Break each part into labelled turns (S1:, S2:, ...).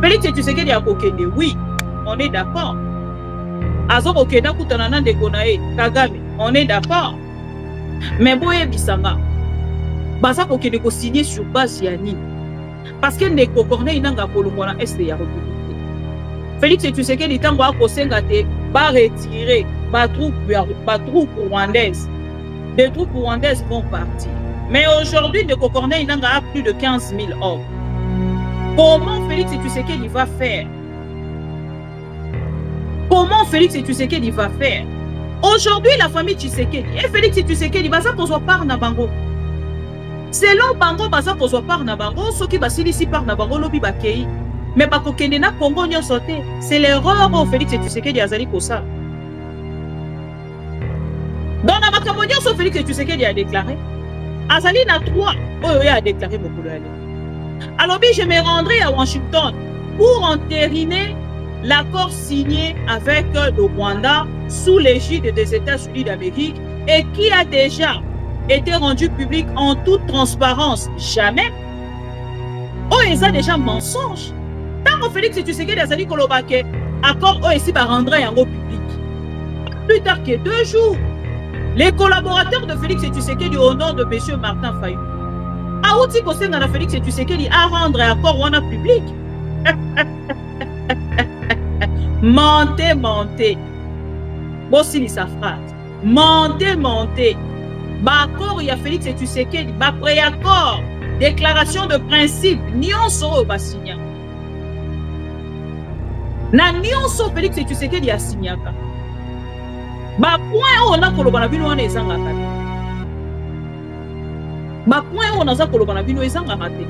S1: Félix Tshisekedi a kokende, oui, on est d'accord. Azo kokenda kutana de Gonae, Kagame, on est d'accord. Mais boye bisanga, baza kokende ko signer sur base ya nini? Parce que Ndeko Corneille nanga kolongwana est ya République. Félix Tshisekedi tango akosenga te ba retirer ba troupes rwandaises. Des troupes rwandaises vont partir. Mais aujourd'hui, Ndeko Corneille nanga a plus de 15 000 hommes. Comment Félix Tshisekedi va faire? Comment Félix Tshisekedi va faire? Aujourd'hui, la famille Tshisekedi et Félix Tshisekedi baza kozwa par na bango. Selon bango baza kozwa par na bango, ceux qui basilisi par na bango lobi bakei. Mais bakokende na Congo nyonso te. C'est l'erreur au Félix Tshisekedi azali kosa. Dans la makambo nyonso Félix Tshisekedi a déclaré, azali na 3 oyo a déclaré mokolo yale. Alors je me rendrai à Washington pour entériner l'accord signé avec le Rwanda sous l'égide des États-Unis d'Amérique et qui a déjà été rendu public en toute transparence. Jamais. Oh, ils ont déjà mensonge. Tant que Félix Tshisekedi a dit que l'accord ici va rendre en public. Plus tard que 2 jours, les collaborateurs de Félix Tshisekedi au nom de M. Martin Fayou a aussi conseillé à Félix Tshisekedi à rendre l'accord en public. Mentez, mentez. Voici sa phrase. Mentez, mentez. Bakor, il y a Félix Tshisekedi, préaccord, déclaration de principe, nyonso ba signé. Na nyonso Félix Tshisekedi a signé. Ba point on a koloba na bino wana ezanga kate. Ba point on a koloba na bino ezanga kate.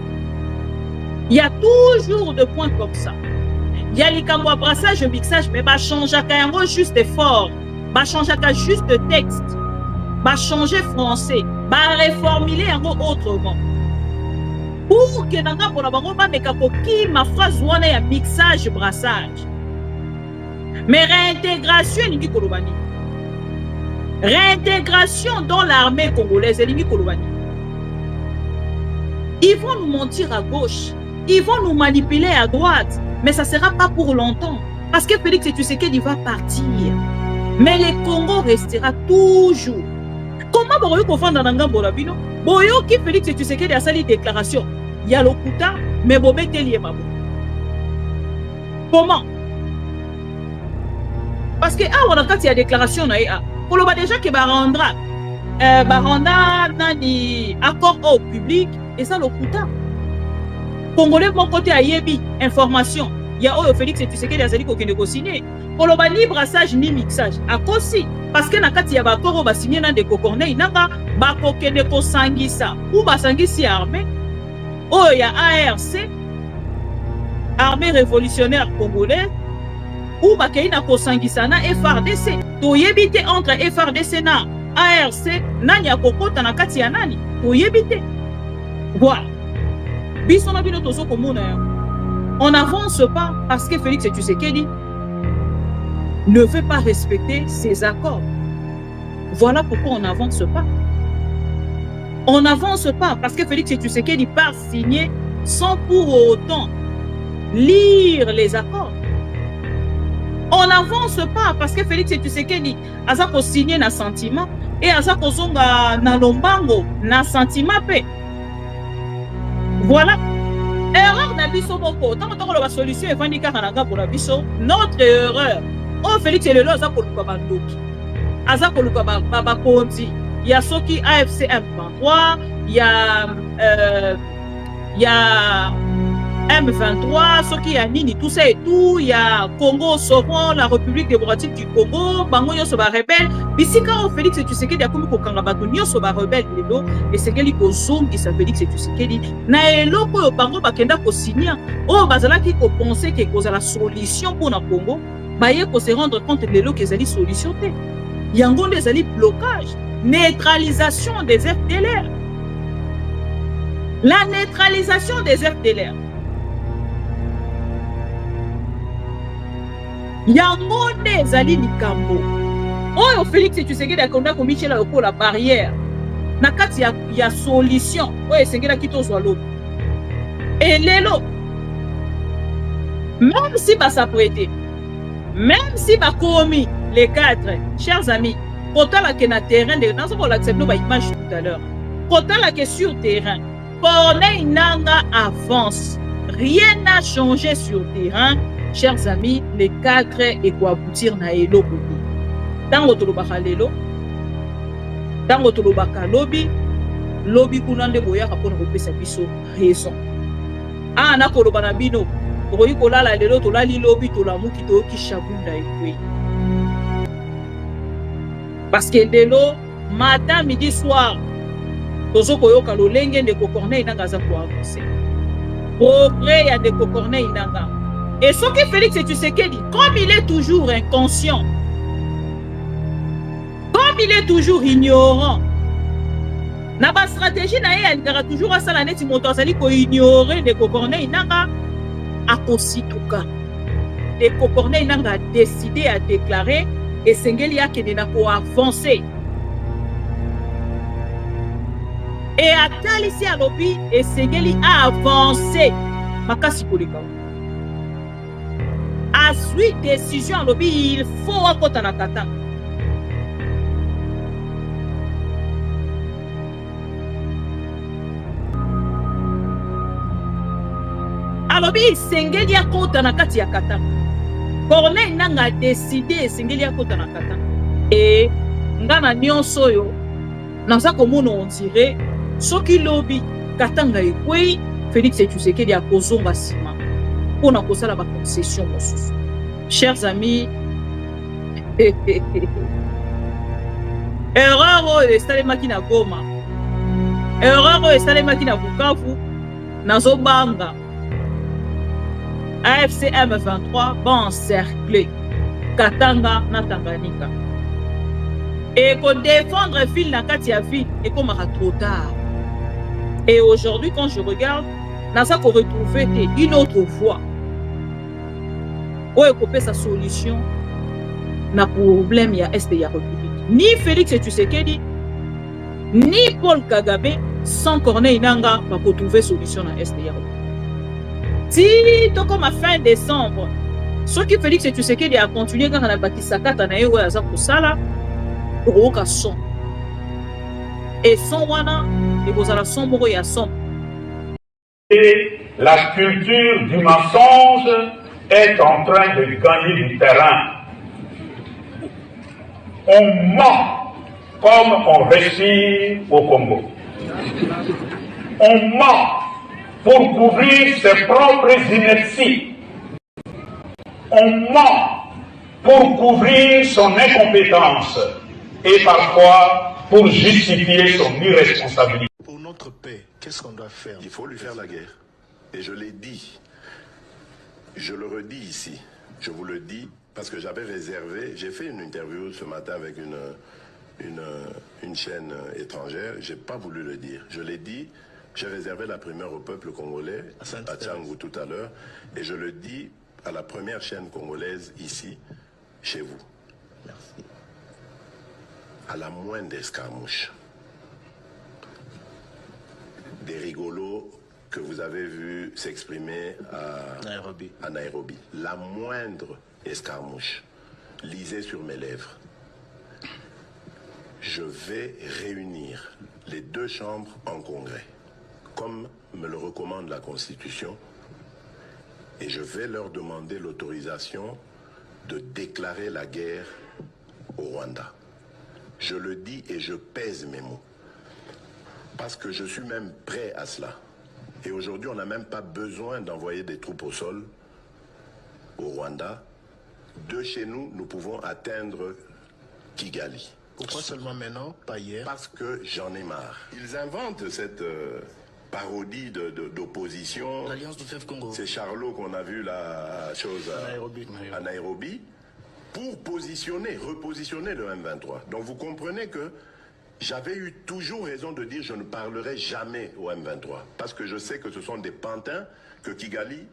S1: Il y a toujours des points comme ça. Il y a les cambo brassage mixage mais ba changer yango juste fort, ba changer juste texte, ba changer français, ba réformuler yango autrement. Pour que nanga pona bango ba meka koki ma phrase wana ya mixage brassage. Mais réintégration ni kolobani. Réintégration dans l'armée congolaise ni kolobani. Ils vont nous mentir à gauche, ils vont nous manipuler à droite. Mais ça ne sera pas pour longtemps. Parce que Félix Tshisekedi va partir. Mais le Congo restera toujours. Comment vous pouvez faire dans le Ngambo-Labino? Boyo qui Félix Tshisekedi a sali déclaration. Il y a le Kouta, mais Bobé Télié Mabo. Comment? Parce que on a quand il y a déclaration, on a déjà que Barandra nani accord au public et ça le Kouta. Congolais mon côté à Yebi, information. Il y a Félix Tshisekedi a dit qu'il a signé. Pour le brassage ni mixage. À cause parce que nakati ya bakoro ba signé na Ndeko Corneille nanga ba kokende ko sangisa ou ba sangisi armée. Oh il y a ARC, armée révolutionnaire congolaise ou ba keina ko sangisa na FRDC. To yebite entre FRDC na ARC nani ya kokota na kati ya nani? To yebite. Voilà. On n'avance pas parce que Félix Tshisekedi ne veut pas respecter ses accords. Voilà pourquoi on n'avance pas. On n'avance pas parce que Félix Tshisekedi part signer sans pour autant lire les accords. On n'avance pas parce que Félix Tshisekedi a signé un sentiment et a zonga na lombango na sentiment pe. Voilà. Erreur d'abisso boko. Tant que la solution est vendue car on a pour l'abisso, notre erreur. Oh Félix et le lot za koluka bandoki. Aza koluka baba konti. Il y a ceux qui AFC M23, il y a M23, ceux qui a Nini, tout ça et tout, il y a Congo, Soron, la République démocratique du Congo, Bango Nyo Soba rebelle. Ici quand Félix Tshisekedi a commis kokanga bato Nyo Soba rebelle lelo et c'est qu'elle ko zongi sa Félix Tshisekedi na eloko yo bango bakenda ko signer oh bazala ki ko penser que cause la solution pour na Congo baye ko se rendre compte de lelo que zali solution té yango ndezali blocage neutralisation des FDLR. La neutralisation des FDLR. Yango nezali likambo. Oyo Félix Tshisekedi akonda ko Michel ko la barrière. Na kati ya solution. Oyo esengela kitozwa lobo. Et lelo Même si ça s'apprêtait, même si ça commis les cadres, chers amis, quand on a un terrain, nous avons accepté nos images tout à l'heure. Quand on a sur terrain, Corneille Nangaa avance. Rien n'a changé sur terrain. Chers amis, les cadres et quoi aboutir na elo kobi. Tango tolobaka lelo, tango tolobaka lobby kunande boya kapona kopesa biso raison. Ah na koloba na bino, tokoyi kolala lelo tolali lobby tolamuki toyoki shabunda ekwe. Parce que lelo matin midi soir tozo koyoka lolenge ndeko Corneille Nangaa za ko avancer. Progrès ya ndeko Corneille Nangaa. Et ce que Félix Tshisekedi, comme il est toujours inconscient, comme il est toujours ignorant, na ba stratégie na ye alingaka toujours asala neti moto azali ko ignorer ndeko Corneille Nangaa akosituka. Ndeko Corneille Nangaa a décidé à déclarer et sengeli akende na ko avancer. Et atalisi alobi et sengeli a avancé makasi koleka. À suite décision lobby, il faut akota na kata. Alobi sengeli akota na kati ya kata. Corneille Nangaa a décidé sengeli akota na kata. Et ngana nyonso yo naza komona on dirait soki lobby katanga ekwei Félix Tshisekedi akozonga sima. On a causé la concession. Chers amis, erreur est makina Goma, erreur est makina Bukavu, nazo banga, AFC M23 va encercler Katanga na Tanganyika. Et qu'on défendre ville na katia ville et qu'on m'a trop tard. Et aujourd'hui, quand je regarde, Nasa qu'on retrouve une autre voie. Où est sa solution na problème ya est ya République. Ni Félix Tshisekedi, ni Paul Kagame, sans Corneille Nangaa, va trouver solution na est ya République. Si to comme à fin décembre, ce qui Félix Tshisekedi a continué quand on a bâti sa carte na yo ya za kusala, roka son. Et son wana, et vous allez son moro ya son.
S2: Et la culture du mensonge est en train de gagner du terrain. On ment comme on respire au Congo. On ment pour couvrir ses propres inerties. On ment pour couvrir son incompétence et parfois pour justifier son irresponsabilité.
S3: Pour notre paix, qu'est-ce qu'on doit faire?
S4: Il faut lui faire la guerre. Et je l'ai dit. Je le redis ici. Je vous le dis parce que j'avais réservé. J'ai fait une interview ce matin avec une chaîne étrangère. Je n'ai pas voulu le dire. Je l'ai dit. J'ai réservé la primeur au peuple congolais, à Tchangou tout à l'heure. Et je le dis à la première chaîne congolaise ici, chez vous.
S3: Merci.
S4: À la moindre escarmouche, des rigolos que vous avez vus s'exprimer à Nairobi. La moindre escarmouche, lisez sur mes lèvres. Je vais réunir les deux chambres en congrès, comme me le recommande la Constitution, et je vais leur demander l'autorisation de déclarer la guerre au Rwanda. Je le dis et je pèse mes mots, parce que je suis même prêt à cela. Et aujourd'hui, on n'a même pas besoin d'envoyer des troupes au sol au Rwanda. De chez nous, nous pouvons atteindre Kigali.
S3: Pourquoi seulement maintenant, pas hier?
S4: Parce que j'en ai marre. Ils inventent cette parodie d'opposition.
S3: L'Alliance du Fleuve Congo.
S4: C'est Charlot qu'on a vu la chose à Nairobi pour repositionner le M23. Donc vous comprenez que j'avais eu toujours raison de dire je ne parlerai jamais au M23. Parce que je sais que ce sont des pantins que Kigali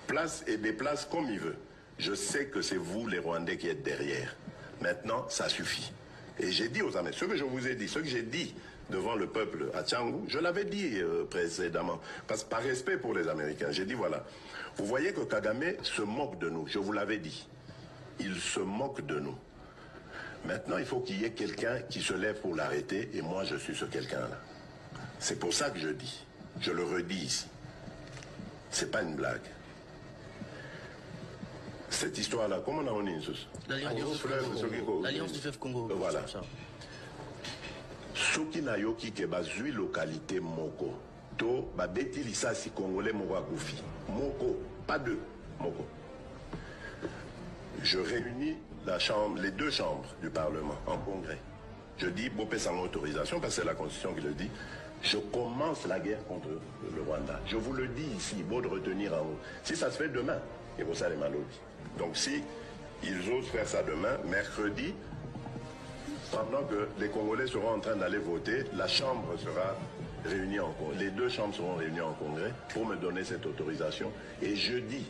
S4: place et déplace comme il veut. Je sais que c'est vous les Rwandais qui êtes derrière. Maintenant, ça suffit. Et j'ai dit aux amis, ce que je vous ai dit, ce que j'ai dit devant le peuple à Tchangou. Je l'avais dit précédemment, parce que par respect pour les Américains, j'ai dit voilà, vous voyez que Kagame se moque de nous, je vous l'avais dit. Il se moque de nous. Maintenant, il faut qu'il y ait quelqu'un qui se lève pour l'arrêter, et moi je suis ce quelqu'un-là. C'est pour ça que je dis, je le redis ici. C'est pas une blague. Cette histoire-là, comment on a dit
S3: l'Alliance du fleuve Congo.
S4: Voilà. Soki na yoki ke bazui localité moko to babeti lisasi congolais moko akufi moko pas deux moko. Je réunis les deux chambres du Parlement en congrès. Je dis bopé sans autorisation parce que c'est la Constitution qui le dit. Je commence la guerre contre le Rwanda. Je vous le dis ici, beau de retenir en haut. Si ça se fait demain, et vous savez Malobi. Donc si ils osent faire ça demain, mercredi, pendant que les Congolais seront en train d'aller voter, la Chambre sera réunie en congrès. Les deux chambres seront réunies en congrès pour me donner cette autorisation. Et jeudi,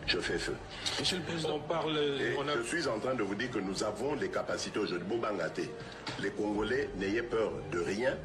S4: je fais feu.
S5: Monsieur le Président,
S4: Je suis en train de vous dire que nous avons les capacités aujourd'hui. Bobangate, les Congolais, n'ayez peur de rien.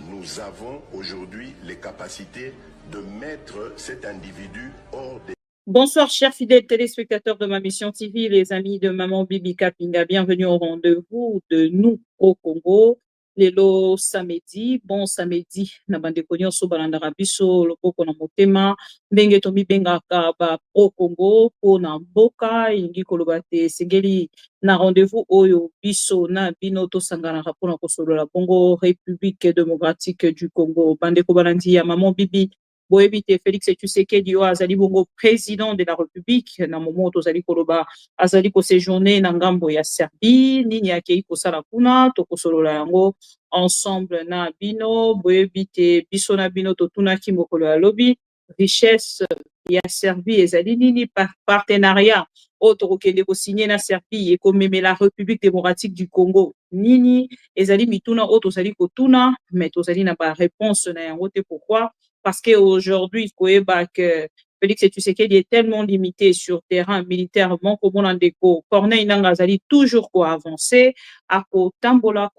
S4: Nous avons aujourd'hui les capacités de mettre cet individu hors des...
S1: Bonsoir, chers fidèles téléspectateurs de ma mission TV, les amis de Maman Bibi Kapinga. Bienvenue au rendez-vous de nous au Congo. Lelo samedi, bon samedi, na bande konyo so balandaka biso loboko na motema, ndenge tomi bengaka ba pro Congo, po na mboka, ingi koloba te sengeli na rendez-vous oyo biso na bino to sanganaka pona kosolola bongo République démocratique du Congo. Bande ko balandi ya Maman Bibi Boebite Félix Tshisekedi azali bongo président de la République na moment tozali koloba azali ko séjourner na ngambo ya Serbie nini akei kosala kuna to kosolola yango ensemble na bino boebite biso na bino totunaki mokolo ya lobi richesse ya Serbie ezali nini partenariat otokokende ko signer na Serbie et comme la République démocratique du Congo nini ezali mituna otozali kotuna mais tozali na ba réponse na yango te pourquoi. Parce qu'aujourd'hui, Félix Tshisekedi est tellement limité sur terrain militairement comme on en déco. Corneille Nangazali toujours quoi avancer à Kotambola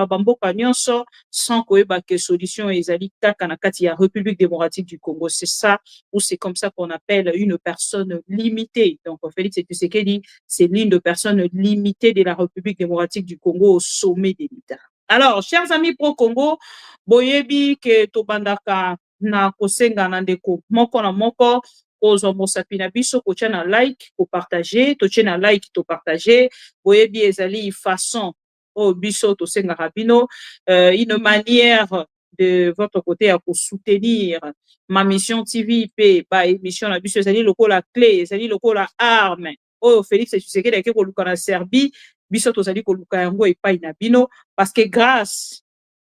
S1: Bamboka Nyonso sans que solution ezali takanakati ya République démocratique du Congo. C'est ça ou c'est comme ça qu'on appelle une personne limitée. Donc Félix Tshisekedi, c'est l'une de personnes limitées de la République démocratique du Congo au sommet des l'État. Alors, chers amis pro-Congo, boyebi ke tobandaka na kosenga na ndeko moko na moko kozwa mosapi na biso kotia na like ko partager totie na like to partager boyebi ezali façon o biso tosenga rabino une manière de votre côté à soutenir ma mission TV pe ba émission na biso ezali lokola clé ezali lokola arme o Félix Tshisekedi ake ko luka na Serbie biso tozali ko luka yango epai na bino parce que grâce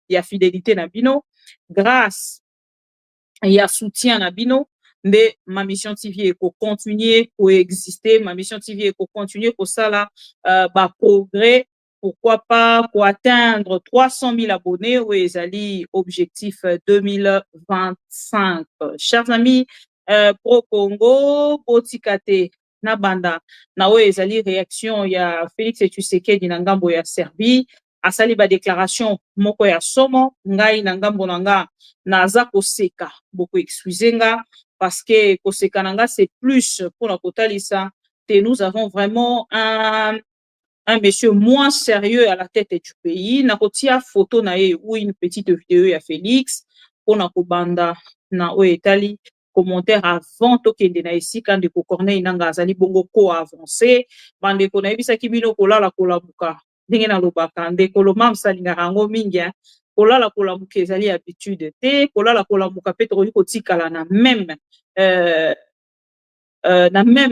S1: ya fidélité na bino grâce il y a soutien na bino mais ma mission TV est pour continuer pour exister ma mission TV est pour continuer pour ça là progrès pourquoi pas pour atteindre 300 000 abonnés ou ezali objectif 2025 chers amis pro Congo potikate na banda na we ezali réaction ya Félix Tshisekedi na ngambo ya Serbie asali ba déclaration moko ya somo ngai na ngambo nanga naza koseka beaucoup excusenga parce que koseka nanga c'est plus pour la kotalisa que nous avons vraiment un monsieur moins sérieux à la tête du pays na kotia photo na ye ou une petite vidéo ya Félix pour na kobanda na o etali commentaire avant tokende na esika ndeko Corneille nanga azali bongo ko avancer bande ko na yebisa kibino kolala kolamuka ndenge na lobaka ndeko lo mam salinga rango mingi kolala kolamuka ezali habitude te kolala kolamuka pe to kotikala na même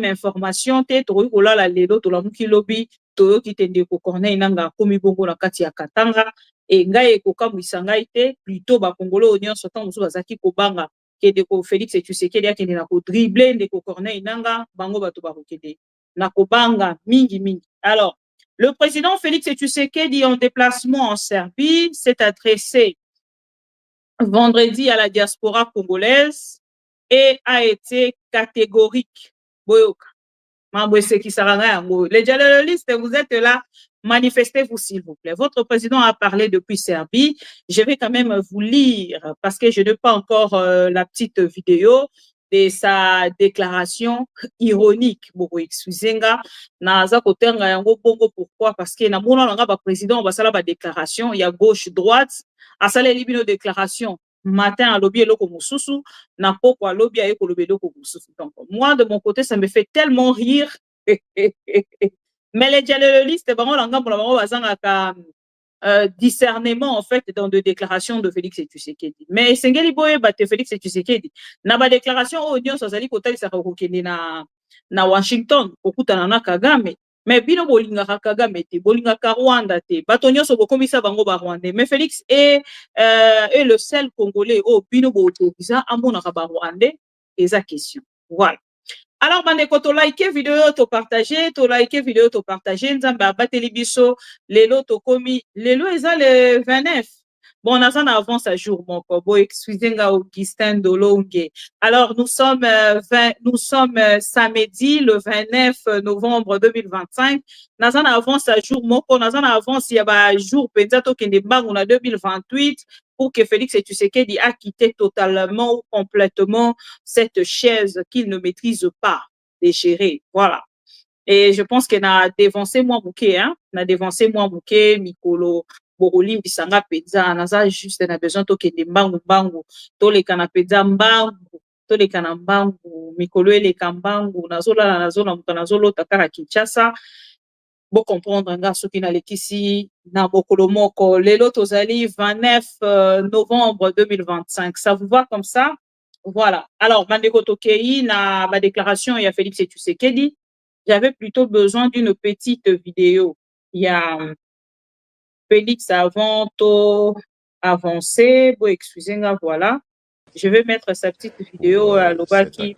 S1: information te to kolala lelo to lamuki lobi to ki tende ko Corneille nanga komi bongo na kati ya Katanga e ngai ekokamwisa ngai te plutôt ba Congolais nyonso tant mosu bazaki kobanga Kedeko Félix Tshisekedi akende na ko dribbler ndeko Corneille nanga bango bato ba kokende na kobanga mingi. Alors, le président Félix Tshisekedi en déplacement en Serbie s'est adressé vendredi à la diaspora congolaise et a été catégorique. Boyoka. Les journalistes, vous êtes là, manifestez-vous s'il vous plaît. Votre président a parlé depuis Serbie. Je vais quand même vous lire parce que je n'ai pas encore la petite vidéo de sa déclaration ironique. Beaucoup excusez-nga. Naza kotenga yango bongo pourquoi? Parce que na mona nga ba président ba sala ba déclaration, il y a gauche droite, a sala libino déclaration. Matin à lobby eloko mususu, na poko à lobby aye ko lobby eloko mususu. Donc moi de mon côté ça me fait tellement rire. Mais les dialoguistes, discernement en fait dans des déclarations de Félix Tshisekedi. Mais Sengeli Boye bate Félix Tshisekedi. Na ba déclaration audience sazali kotali sa kokende na Washington okuta na Kagame. Mais bino bolinga Kagame te, bolinga Rwanda te. Batonyo so bokomisa bango ba Rwandais. Mais Félix est le seul Congolais au bino bo autorisa amona ba Rwandais et sa question. Voilà. Alors, bandeko, to like vidéo, to partager, to like vidéo, to partager. Nzamba abateli biso, lelo to komi, lelo eza le 29. Bon, on a ça en avance à jour, mon kobo. Excusez-moi, Augustin Dolongue. Alors, nous sommes samedi, le 29 novembre 2025. Nous en avance à jour, mon kobo. Nous en avance, il y a un jour, peut-être qu'il y a on a 2028. Pour que Félix Tshisekedi a quitté totalement ou complètement cette chaise qu'il ne maîtrise pas de gérer. Voilà. Et je pense qu'il a dévancé moi bouquet, hein. On a dévancé moi bouquet, Mikolo, Borolim, Bisanga, Peza, Naza, juste, on a besoin de que des bangu, tous les canapéza, bangu, tous les canambangu, Mikolo et les kambangu, Nazola, Takara, Kinshasa. Bon comprendre nga soki na lekisi na mokolo moko lelo tozali 29 novembre 2025. Ça vous va comme ça? Voilà. Alors bandeko tokei na ba déclaration il y a Félix Tshisekedi. J'avais plutôt besoin d'une petite vidéo. Il y a Félix avant to avancer. Bon excusez-moi, voilà. Je vais mettre sa petite vidéo à l'Obaki.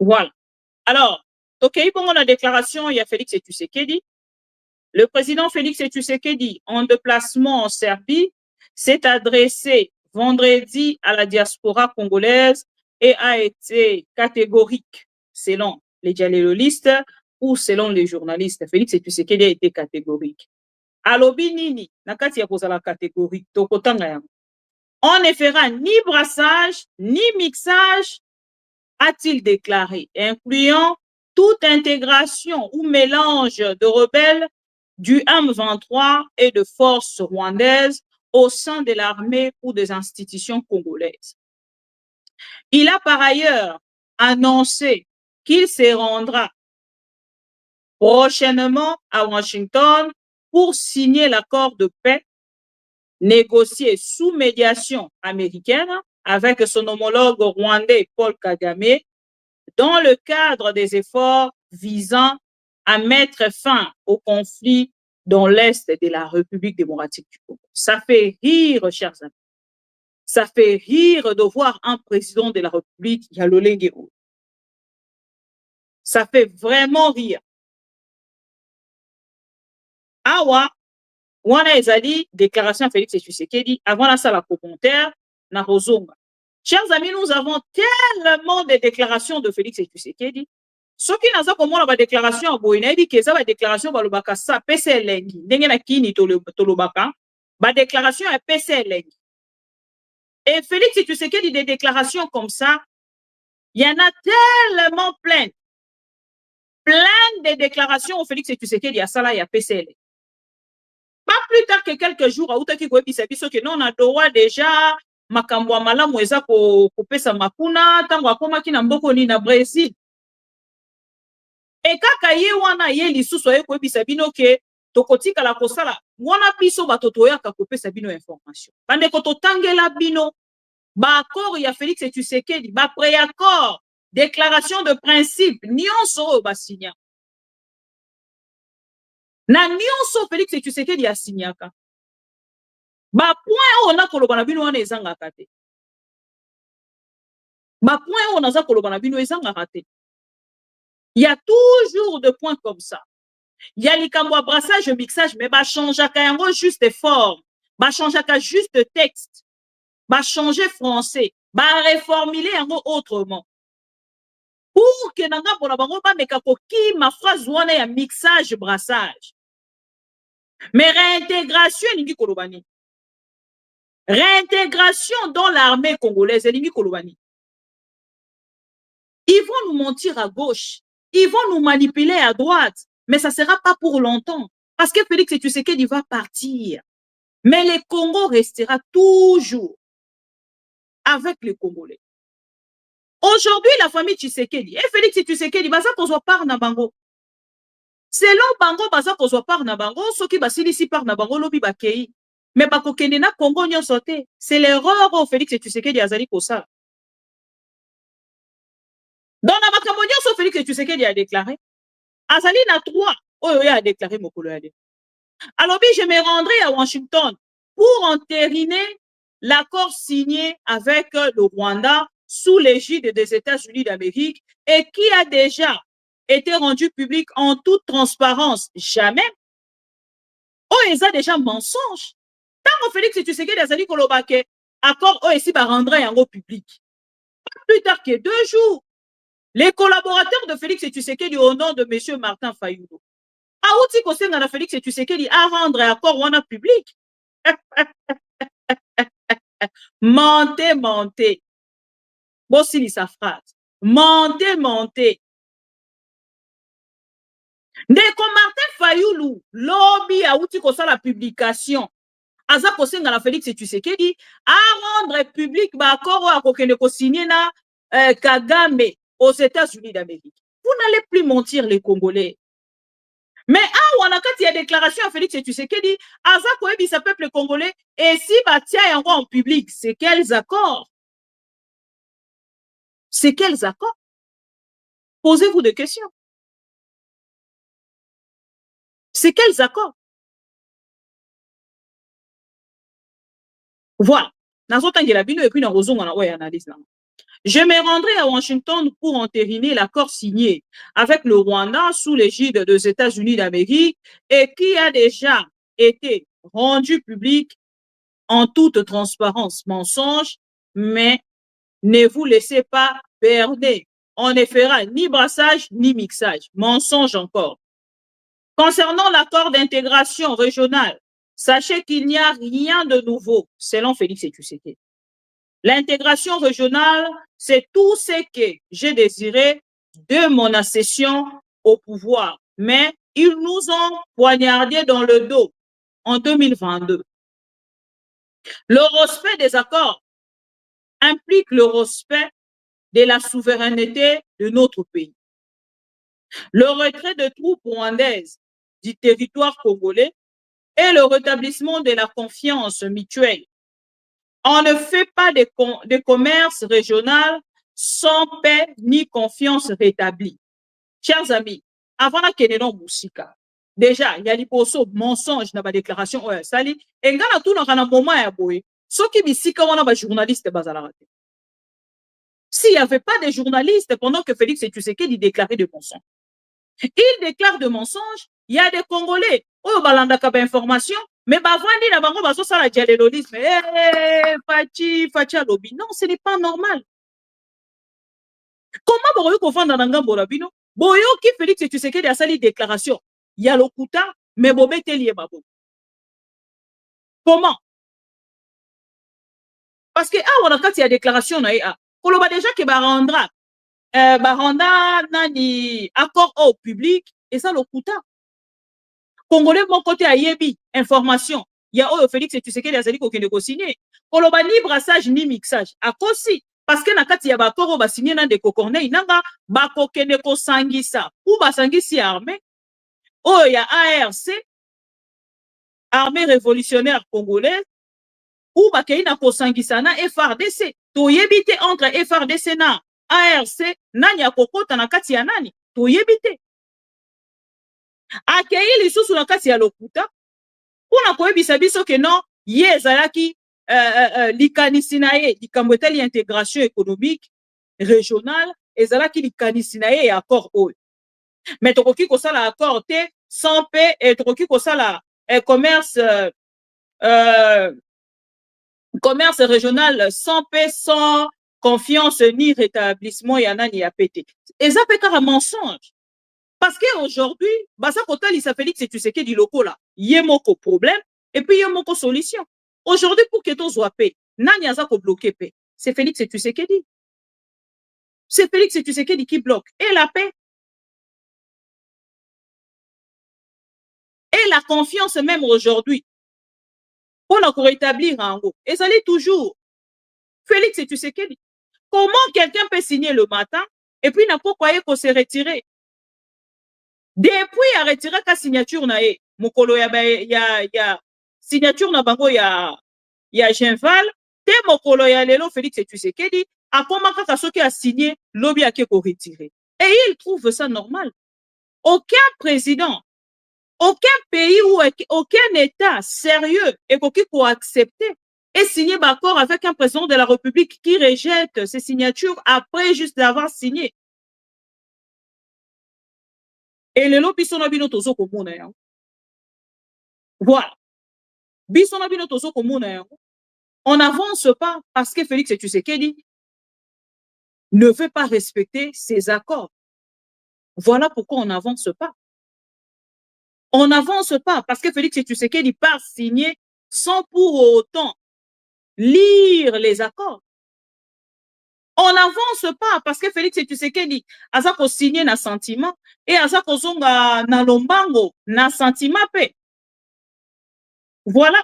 S1: Voilà. Alors ok, bon, on a déclaration, il y a Félix Tshisekedi. Le président Félix Tshisekedi, en déplacement en Serbie, s'est adressé vendredi à la diaspora congolaise et a été catégorique selon les dialoguistes ou selon les journalistes. Félix Tshisekedi a été catégorique. Alobi nini, nakati ya kozala catégorique, tokotanga yango. On ne fera ni brassage, ni mixage, a-t-il déclaré, incluant toute intégration ou mélange de rebelles du M23 et de forces rwandaises au sein de l'armée ou des institutions congolaises. Il a par ailleurs annoncé qu'il se rendra prochainement à Washington pour signer l'accord de paix négocié sous médiation américaine avec son homologue rwandais Paul Kagame dans le cadre des efforts visant à mettre fin au conflit dans l'Est de la République démocratique du Congo. Ça fait rire, chers amis. Ça fait rire de voir un président de la République, Yalolenge. Ça fait vraiment rire. Awa, wana ezali déclaration à Félix Tshisekedi avant la salle à commentaire na Rozonga. Chers amis, nous avons tellement de déclarations de Félix Tshisekedi. Ce qui n'a pas comme la déclaration à Boïna, dit que ça va déclaration balobaka ça PCLNG. Ndenge na kini tolobaka, ba déclaration à PCLNG. Et Félix Tshisekedi des déclarations comme ça, il y en a tellement plein. Plein de déclarations au Félix Tshisekedi à ça là, il y a PCLNG. Pas plus tard que quelques jours, à Outaki Kouebisabiso, que non, on a droit déjà, makambo malamu eza kopesa makuna, tango akoma ki na mboko ni na Brésil. Et kaka ye wana ye lisusu aye koyebisa bino ke tokotika la kosala wana biso bato toyaka kopesa bino information. Bandeko totangela bino ba accord ya Félix Tshisekedi, ba pré-accord, déclaration de principe, nyonso oyo basinya. Na nyonso Félix Tshisekedi asinyaka. Ba point oyo na koloba na bino wana ezangaka te. Ba point oyo naza koloba na bino ezangaka te. Il y a toujours des points comme ça. Il y a les kamwa brassage, mixage, mais bah changer yango juste forme, bah changer juste texte, bah changer français, bah reformuler yango autrement. Pour kenanga pona bango ba meka koki ma phrase wana ya mixage brassage. Mais réintégration elingi kolobani. Réintégration dans l'armée congolaise elingi kolobani. Ils vont nous mentir à gauche, ils vont nous manipuler à droite, mais ça sera pas pour longtemps parce que Félix Tshisekedi va partir. Mais le Congo restera toujours avec les Congolais. Aujourd'hui, la famille Tshisekedi et Félix Tshisekedi, baza kozwa par na bango. Selon bango, baza kozwa par na bango, soki basilisi par na bango lobi bakei. Mais bakokende na Congo nyonso te. C'est l'erreur au Félix Tshisekedi azali kosala. Dans la makambo nyonso Félix Tshisekedi a déclaré, azali na 3 oyo a déclaré mokolo yale. Alors, je me rendrai à Washington pour entériner l'accord signé avec le Rwanda sous l'égide des États-Unis d'Amérique et qui a déjà été rendu public en toute transparence. Jamais. Oh, ils ont déjà mensonge. Tant que Félix Tshisekedi a dit que l'accord ici va rendre en public. Pas plus tard que 2 jours, les collaborateurs de Félix Tshisekedi au nom de M. Martin Fayulu. Aouti Kosenga na Félix Tshisekedi à rendre accord wana public. Mentez, mentez. Bossili sa phrase. Mentez, mentez. Ndeko Martin Fayulu, lobby Aouti Kosa la publication. Aza Kosenga na Félix Tshisekedi à rendre public ba accord à kokende ko signer na Kagame aux États-Unis d'Amérique. Vous n'allez plus mentir les Congolais. Mais on a quand il y a déclaration à Félix Tshisekedi, Aza Koebi sa peuple congolais, et si Batia encore en public, c'est quels accords? C'est quels accords? Posez-vous des questions. C'est quels accords? Voilà. Et puis analyse. Je me rendrai à Washington pour entériner l'accord signé avec le Rwanda sous l'égide des États-Unis d'Amérique et qui a déjà été rendu public en toute transparence. Mensonge, mais ne vous laissez pas berner. On ne fera ni brassage ni mixage. Mensonge encore. Concernant l'accord d'intégration régionale, sachez qu'il n'y a rien de nouveau, selon Félix Tshisekedi. L'intégration régionale, c'est tout ce que j'ai désiré de mon accession au pouvoir. Mais ils nous ont poignardé dans le dos en 2022. Le respect des accords implique le respect de la souveraineté de notre pays. Le retrait de troupes rwandaises du territoire congolais et le rétablissement de la confiance mutuelle. On ne fait pas de commerce régional sans paix ni confiance rétablie. Chers amis, avant la Kenenon Moussika, déjà, il y a des mensonges dans la déclaration. Sali, et quand tout dans un moment à boy, ceux qui bisika on a des journalistes bazalarate. S'il n'y avait pas de journalistes pendant que Félix Tshisekedi déclarait de mensonges, il déclare de mensonges, il y a des Congolais, oh balanda kaba information. Mais bavandi na bango bazo sala dialogisme. Fachi alobi. Non, ce n'est pas normal. Comment boyo ko vanda na ngambo la bino? Boyo ki Félix Tshisekedi a sali déclaration. Ya lokuta mais bobeteli e babo. Comment? Parce que on a quand il y a déclaration na a. Koloba déjà que barandra nani accord au public et ça lokuta. Congolais, mon côté à Yebi, information. Il y a Félix Tshisekedi a dit qu'on ne signé. Koloba ni brassage ni mixage. À cause parce que nakati ya bakoro ba signé na de kokorne inanga ba kokene ko sangisa ou ba sangisi armée. Oh il y a ARC, armée révolutionnaire congolaise ou ba keina ko sangisa na FRDC. To yebite entre FRDC na ARC nani akokota nakati ya nani? To yebite. Akei lisusu na kati ya lokuta pona koyebisa biso ke non ye ezalaki likanisi na ye likambo etali intégration économique régionale ezalaki likanisi na ye ya accord oyo mais tokoki kosala accord te sans paix et tokoki kosala commerce régional sans paix sans confiance ni rétablissement y en a ni a pété. Et ça peut être un mensonge. Parce qu'aujourd'hui, ça kotali sa Félix et tu sais que du loco là, yemoko problème et puis yemoko solution. Aujourd'hui pour que tu sois paix, nani a ça ko bloquer paix. C'est Félix et tu sais que dit. C'est Félix et tu sais que dit qui bloque et la paix. Et la confiance même aujourd'hui. Pour la rétablir en haut. Et ça l'est toujours. Félix et tu sais que dit. Comment quelqu'un peut signer le matin et puis n'a pas croyé qu'on s'est retiré? Depuis a retiré la signature na e mokolo ya signature na bango ya Genval te mokolo ya lelo Félix Tshisekedi a komaka ka soki a signé lobby ake ko retirer et il trouve ça normal. Aucun président, aucun pays ou aucun état sérieux et qui peut accepter et signer d'accord avec un président de la République qui rejette ses signatures après juste d'avoir signé. Et le lot biso na bino tozo komona yango. Voilà. Biso na bino tozo komona yango. On n'avance pas parce que Félix Tshisekedi ne veut pas respecter ses accords. Voilà pourquoi on n'avance pas. On n'avance pas parce que Félix Tshisekedi part signer sans pour autant lire les accords. On n'avance pas parce que Félix Tshisekedi a ça ko signer na sentiment et a ça ko zonga na lombango na sentiment pe. Voilà.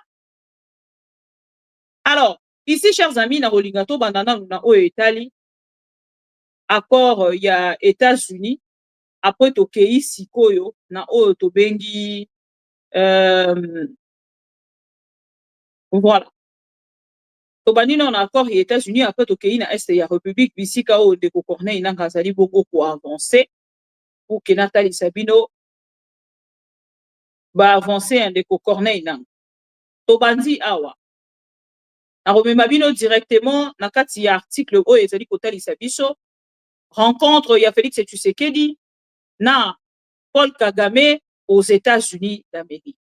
S1: Alors, ici, chers amis, na Rolingato bandana na o Italie, accord il y a États-Unis, après tokei sikoyo na o tobengi voilà. Tobani na accord les États-Unis après tokei na est ya République bisika o de Corneille na ngazali beaucoup pour avancer pour que Nathalie Sabino va avancer un de Corneille na. Tobandi awa. Na romemabino directement na kati ya article o ezali kotali sabiso rencontre ya Félix Tshisekedi na Paul Kagame aux États-Unis d'Amérique.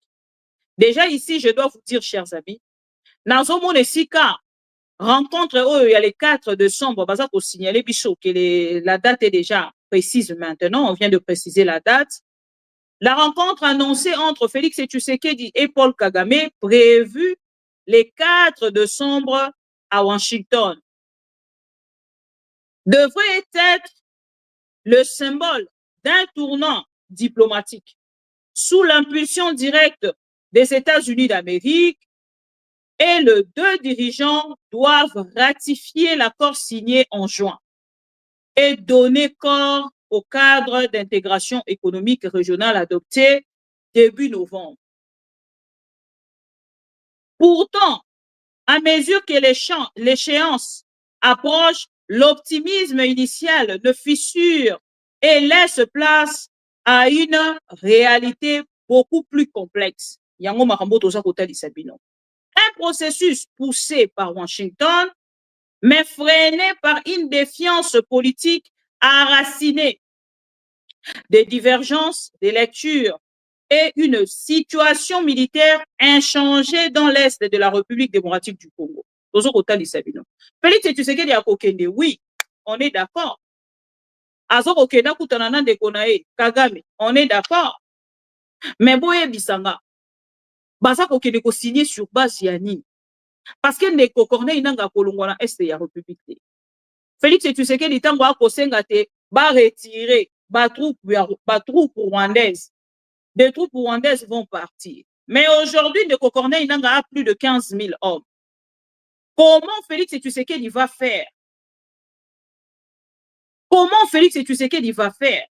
S1: Déjà ici, je dois vous dire, chers amis, dans mon sika rencontre il y a les 4 décembre, baza pour signaler biso que la date est déjà précise maintenant, on vient de préciser la date. La rencontre annoncée entre Félix Tshisekedi et Paul Kagame prévue les 4 décembre à Washington devrait être le symbole d'un tournant diplomatique sous l'impulsion directe des États-Unis d'Amérique et les 2 dirigeants doivent ratifier l'accord signé en juin et donner corps au cadre d'intégration économique régionale adopté début novembre. Pourtant, à mesure que l'échéance approche, l'optimisme initial ne fissure et laisse place à une réalité beaucoup plus complexe. Un processus poussé par Washington, mais freiné par une défiance politique enracinée, des divergences, des lectures et une situation militaire inchangée dans l'Est de la République démocratique du Congo. Félix Tshisekedi a kokende, oui, on est d'accord. Azoko kenda kutanana de Konae, Kagame, on est d'accord. Mais boye bisanga, baza kokende ko signer sur base yani. Parce que Ndeko Corneille nanga kolongwa na Est ya République. Félix Tshisekedi tango akosenga te ba retirer ba troupes rwandaises. Des troupes rwandaises vont partir. Mais aujourd'hui, Ndeko Corneille nanga a plus de 15 000 hommes. Comment Félix Tshisekedi va faire? Comment Félix Tshisekedi va faire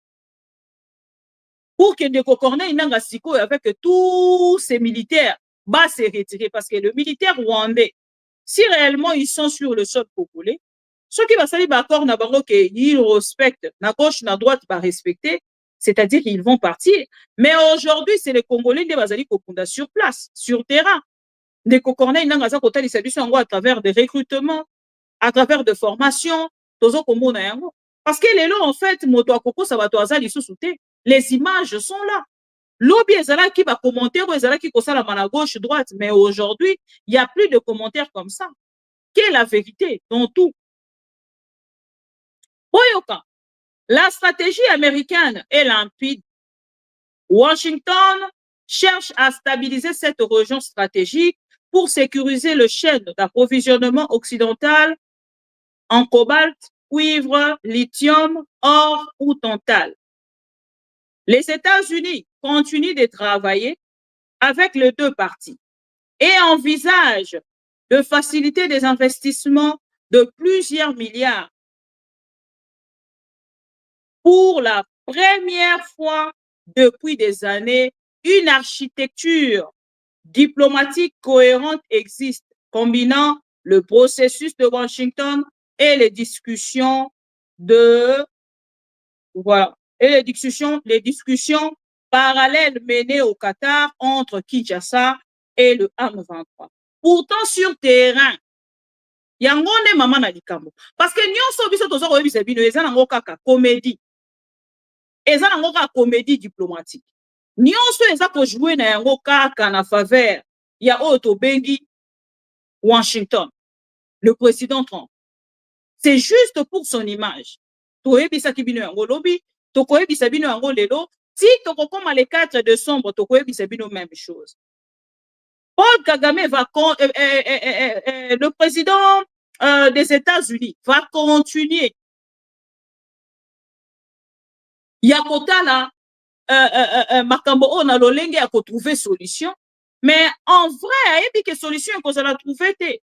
S1: pour que Ndeko Corneille nanga siko avec tous ces militaires va se retirer? Parce que le militaire rwandais, si réellement ils sont sur le sol congolais, ceux qui va salir d'accord na bango que ils respectent, na gauche, na droite va respecter, c'est-à-dire qu'ils vont partir. Mais aujourd'hui, c'est les Congolais qui vont aller sur place, sur terrain. Ndeko Corneille nanga za kotali sabiso yango à travers des recrutements, à travers de formations, tozo komona yango. Parce que les lots, en fait, moto akoko sabato azali sous-souté. Les images sont là. Lobby ezala qui va commenter ou ezala qui kosala à gauche, droite. Mais aujourd'hui, il n'y a plus de commentaires comme ça. Quelle est la vérité dans tout? Boyoka, la stratégie américaine est limpide. Washington cherche à stabiliser cette région stratégique pour sécuriser le chaîne d'approvisionnement occidental en cobalt, cuivre, lithium, or ou tantal. Les États-Unis continuent de travailler avec les deux parties et envisagent de faciliter des investissements de plusieurs milliards. Pour la première fois depuis des années, une architecture diplomatique cohérente existe, combinant le processus de Washington et les discussions les discussions parallèles menées au Qatar entre Kinshasa et le M23. Pourtant, sur terrain, il y a un maman na likambo. Parce que nous sommes biso tozo ko bisa bino eza nango kaka comédie. Eza nango kaka comédie diplomatique. Nyonso eza ko jouer na yango kaka na faveur ya oto bengi Washington, le président Trump. C'est juste pour son image. Toyebisa ki bino yango lobi, tokoyebisa bino yango lelo, si tokokoma le 4 décembre tokoyebisa bino même chose. Paul Kagame va le président des États-Unis va continuer. Yakotala makambo ona lolenge ya ko trouver solution, mais en vrai ayebi que solution ko za la trouver te.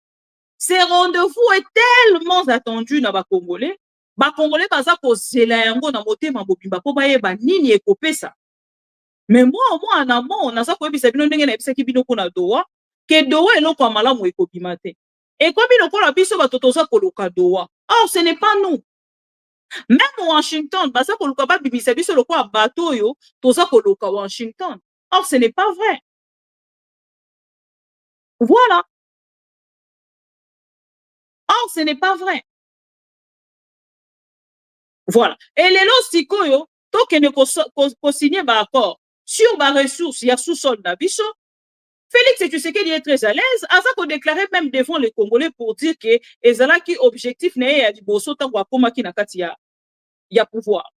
S1: Ces rendez-vous est tellement attendu na ba Congolais. Ba Congolais baza ko zela yango na motema mobimba po bayeba nini ekopesa. Mais moi en amont naza ko yebisa bino ndenge na yebisa ki bino kuna doa ke doa eloko ya malamu ekobima te. Et comme il a biso bato toza koluka doa. Or ce n'est pas nous. Même Washington baza koluka ba bibisa biso loko ya bato yo toza koluka Washington. Or ce n'est pas vrai. Voilà. Or ce n'est pas vrai. Voilà. Et les lots sikoyo tokene ko signer ba accord sur ba ressources ya sous-sol na biso. Félix Tshisekedi est très à l'aise. Azako déclaré même devant les Congolais pour dire que ezalaki objectif na ya liboso tango akomaki na kati ya pouvoir.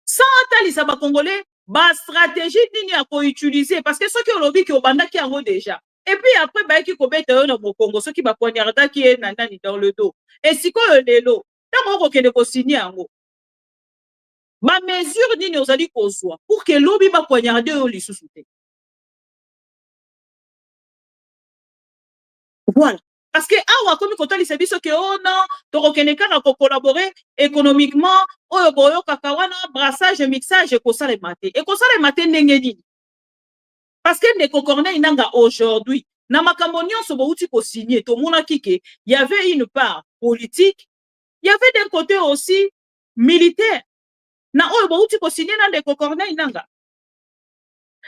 S1: Sans atalisa ba Congolais, ba stratégie nini ya ko utiliser parce que ceux qui ont lobby qui obandaki yango déjà. Et puis après ba ki ko beta yo na Congo ceux qui ba poignarda qui est nandani dans le dos. Et sikoyo lelo, tango ko kende ko signer yango. Ma mesure nini ozali kozwa pour que lobby ba poignarder yo lisusu te. Voilà. Parce que awa komi kotali biso ke oh non, tokokende kaka ko collaborer économiquement, oyo boyo kaka wana brassage mixage ko sale maté. Et ko sale maté ndenge nini? Parce que Ndeko Corneille nanga aujourd'hui, na makambo nyonso bouti ko signer to mona kike, il y avait une part politique, il y avait d'un côté aussi militaire. Na oyo bouti ko signer na Ndeko Corneille nanga.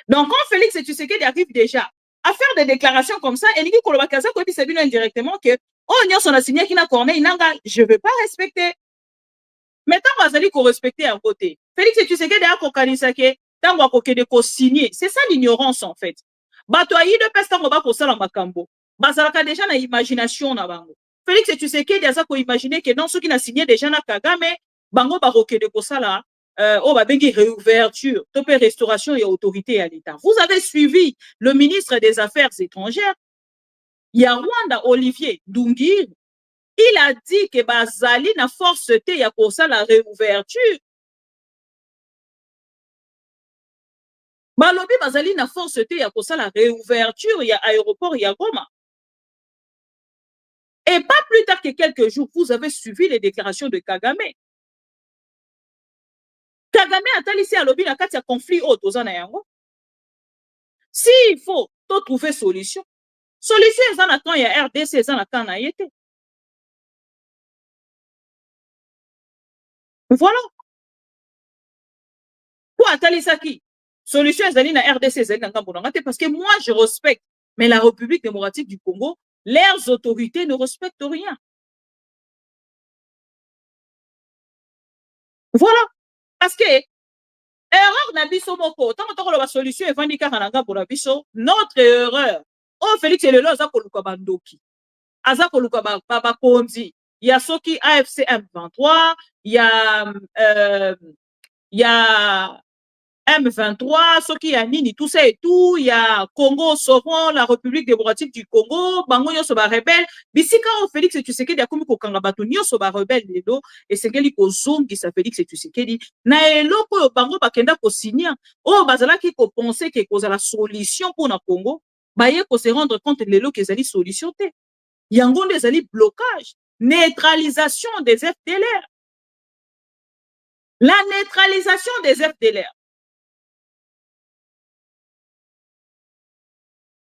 S1: Donc quand Félix Tshisekedi arrive déjà à faire des déclarations comme ça, et Niki Kolobakaza ko bisa bino indirectement que oh nyonso na signer ki na Corneille nanga, je veux pas respecter. Mais tant bazali ko respecter un côté. Félix Tshisekedi a ko kanisa ke tango ko kede ko signer. C'est ça l'ignorance en fait. Bato ayi de pesta ngo ba ko sala makambo. Bazalaka déjà na imagination na bango. Félix Tshisekedi aza ko imaginer que non ceux qui na signé déjà na Kagame, bango ba ko kede ko sala oh, bah, réouverture, topé restauration et autorité à l'État. Vous avez suivi le ministre des Affaires étrangères, Rwanda Olivier Ndungir, il a dit que Bazali na force te ya pour ça la réouverture. Balobi Bazali na force te ya pour ça la réouverture, il y a aéroport, il y a Goma. Et pas plus tard que quelques jours, vous avez suivi les déclarations de Kagame. Kagame a ici à lobby na kati ya conflit auto za na yango. Si il faut trouver solution. Solution eza na kan ya RDC eza na kan na yete. Voilà. Pour atalisa ki solution ezali na RDC ezali na ngambo na te parce que moi je respecte mais la République démocratique du Congo, leurs autorités ne respectent rien. Voilà. Parce que erreur na biso moko tant que la solution est vendika kananga pour la biso notre erreur oh Félix Lelo aza koluka bandoki aza koluka ba konzi il y a Soki AFC M23, il y a M23, Soki y a Nini, tout ça et tout, il y a Congo, Sauron, la République démocratique du Congo, Bango Yosoba rebelle, Bisika o Félix Tshisekedi a komi ko kangabatu Yosoba rebelle lelo, et Sengeli ko zongi sa Félix Tshisekedi, na eloko yo Bango bakenda ko signer, o bazala ki ko penser que koza la solution pour na Congo, baye ko se rendre compte lelo que zali solution te. Yango nde zali blocage, neutralisation des FDLR. La neutralisation des FDLR.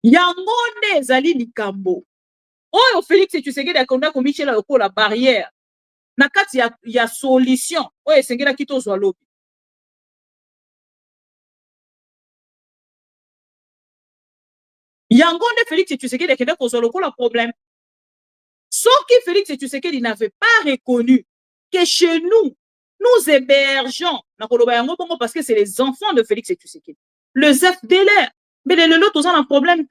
S1: Yango nde ezali likambo oyo Félix Tshisekedi akonda komichela lokola barrière na kati ya solution oyo esengelaki tozwa lobi. Yango nde Félix Tshisekedi akenda kozwa lokola problème. Soki Félix Tshisekedi n'avait pas reconnu que chez nous, nous hébergeons, parce que c'est les enfants de Félix Tshisekedi, le FDLR, mais les lots, tous ont un problème.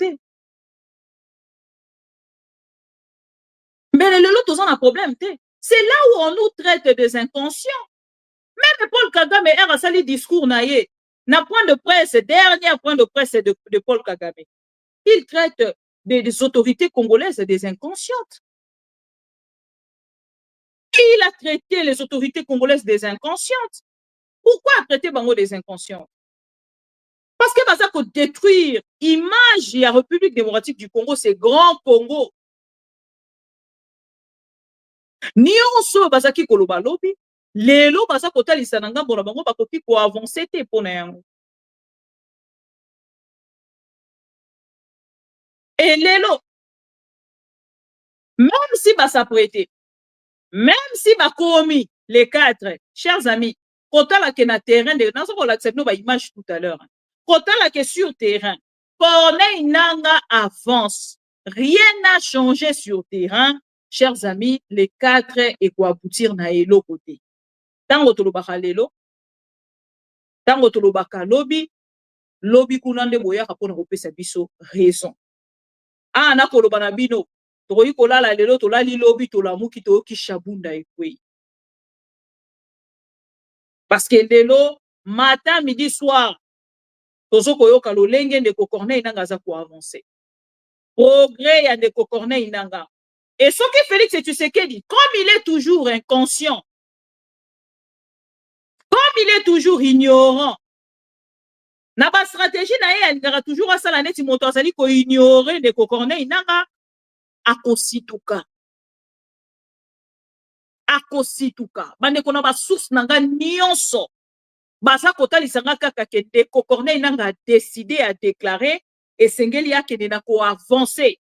S1: Mais les lots, tous ont un problème. C'est là où on nous traite des inconscients. Même Paul Kagame a sali discours naïe, na point de presse, dernier point de presse de Paul Kagame. Il traite des autorités congolaises des inconscientes. Il a traité les autorités congolaises des inconscientes. Pourquoi traiter Bango des inconscientes? Parce que ça peut détruire l'image de la République démocratique du Congo, c'est grand Congo. Nyonso bazaki koloba lobi, lelo baza kotalisa na ngambo na bango bakoki ko avancer te pona yango. Et lelo, même si basa prêté, même si bakomi les quatre, chers amis, kotala ke na terrain de nazo ko l'accepte no ba image tout à l'heure. Kotala ke sur terrain, Corneille Nangaa avance. Rien n'a changé sur terrain. Chers amis, les quatre et quoi aboutir na elo côté. Tango tolobaka lelo, tango tolobaka lobi, lobi kunande boya kapona kopesa biso raison. Ah na koloba na bino, toyi kolala lelo tolali lobi tolamuki toyoki shabunda ekwe. Parce que lelo matin, midi, soir, tozo koyoka lolenge ndeko Corneille Nangaa za ko avancer. Progrès ya ndeko Corneille Nangaa. Et ce que Félix Tshisekedi, comme il est toujours inconscient, comme il est toujours ignorant, na ba stratégie na ye alingaka toujours asala neti moto azali ko ignorer ndeko Corneille Nangaa akosituka. Akosituka. Bandeko na ba source nanga nyonso. Baza kotalisa nga kaka ke ndeko Corneille Nangaa a décidé à déclarer et sengeli akende na ko avancer.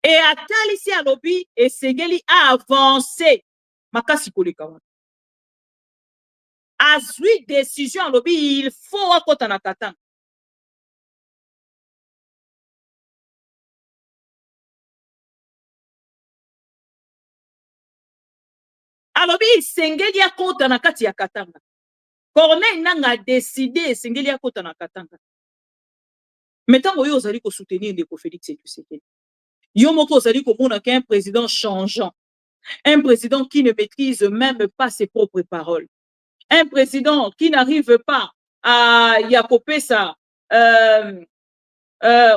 S1: Et atali si alobi et sengeli a avancé. Makasi koleka wana. Azui décision alobi il faut akota na katanga. Alobi sengeli akota na kati ya katanga. Corneille Nangaa a décidé sengeli akota na katanga. Metango yo ozali ko soutenir ndeko Félix Tshisekedi. Yo moko ozali komona qu'un président changeant. Un président qui ne maîtrise même pas ses propres paroles. Un président qui n'arrive pas à yakoper ça.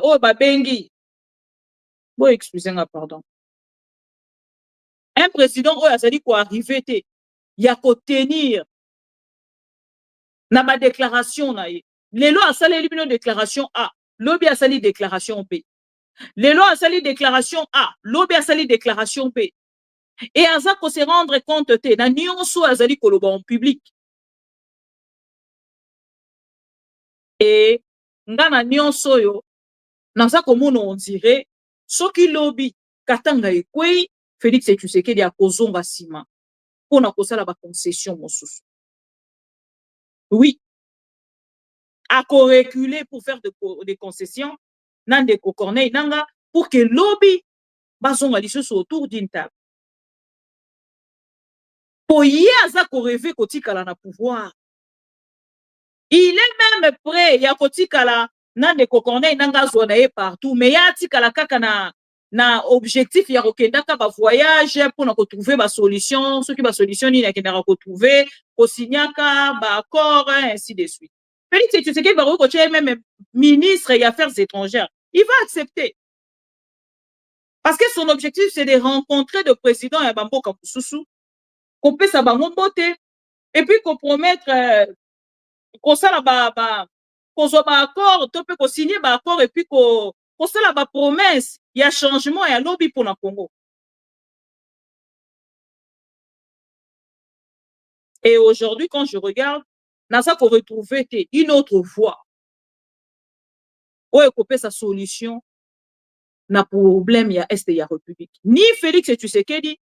S1: Oh, babengi. Bon, excusez-moi, pardon. Un président, oh, azali ko arriver te. Yako tenir. Na ma déclaration na ye. Lelo asali libino déclaration A. Lobi asali déclaration B. Lelo asali déclaration A. Lobi asali déclaration B. Et aza ko se rendre compte te. Na nyonso azali koloba en public. Et ngana nyonso yo. Naza komona on dirait. Soki lobi katanga ekwei. Félix Tshisekedi a kozonga sima. Pona kosala ba concession mosusu. Oui. A reculer pour faire des concessions. Nandeko Corneille Nangaa pour que lobby bazonga lisusu autour d'une table. Pour y aza ko rêver kotikala na pouvoir. Il est même prêt ya kotikala Nandeko Corneille Nangaa zona ye partout mais ya tikala kaka na na objectif ya kokendaka ba voyage pour na retrouver ba solution, ceux qui ba solution ni na kendaka retrouver, ko signaka ba accord ainsi de suite. Félix Tshisekedi ba ko même ministre des Affaires étrangères, il va accepter. Parce que son objectif c'est de rencontrer le président ya Bamboka Mosusu, qu'on peut sa bango mbote et puis qu'on promettre qu'on ça la qu'on soit ba accord, to peut qu'on signer ba accord et puis qu'on ça la promesse, il y a changement et il y a lobby pour le Congo. Et aujourd'hui, quand je regarde, dans ça qu'on retrouve une autre voie. Où est coupé sa solution na problème ya Est ya République. Ni Félix Tshisekedi,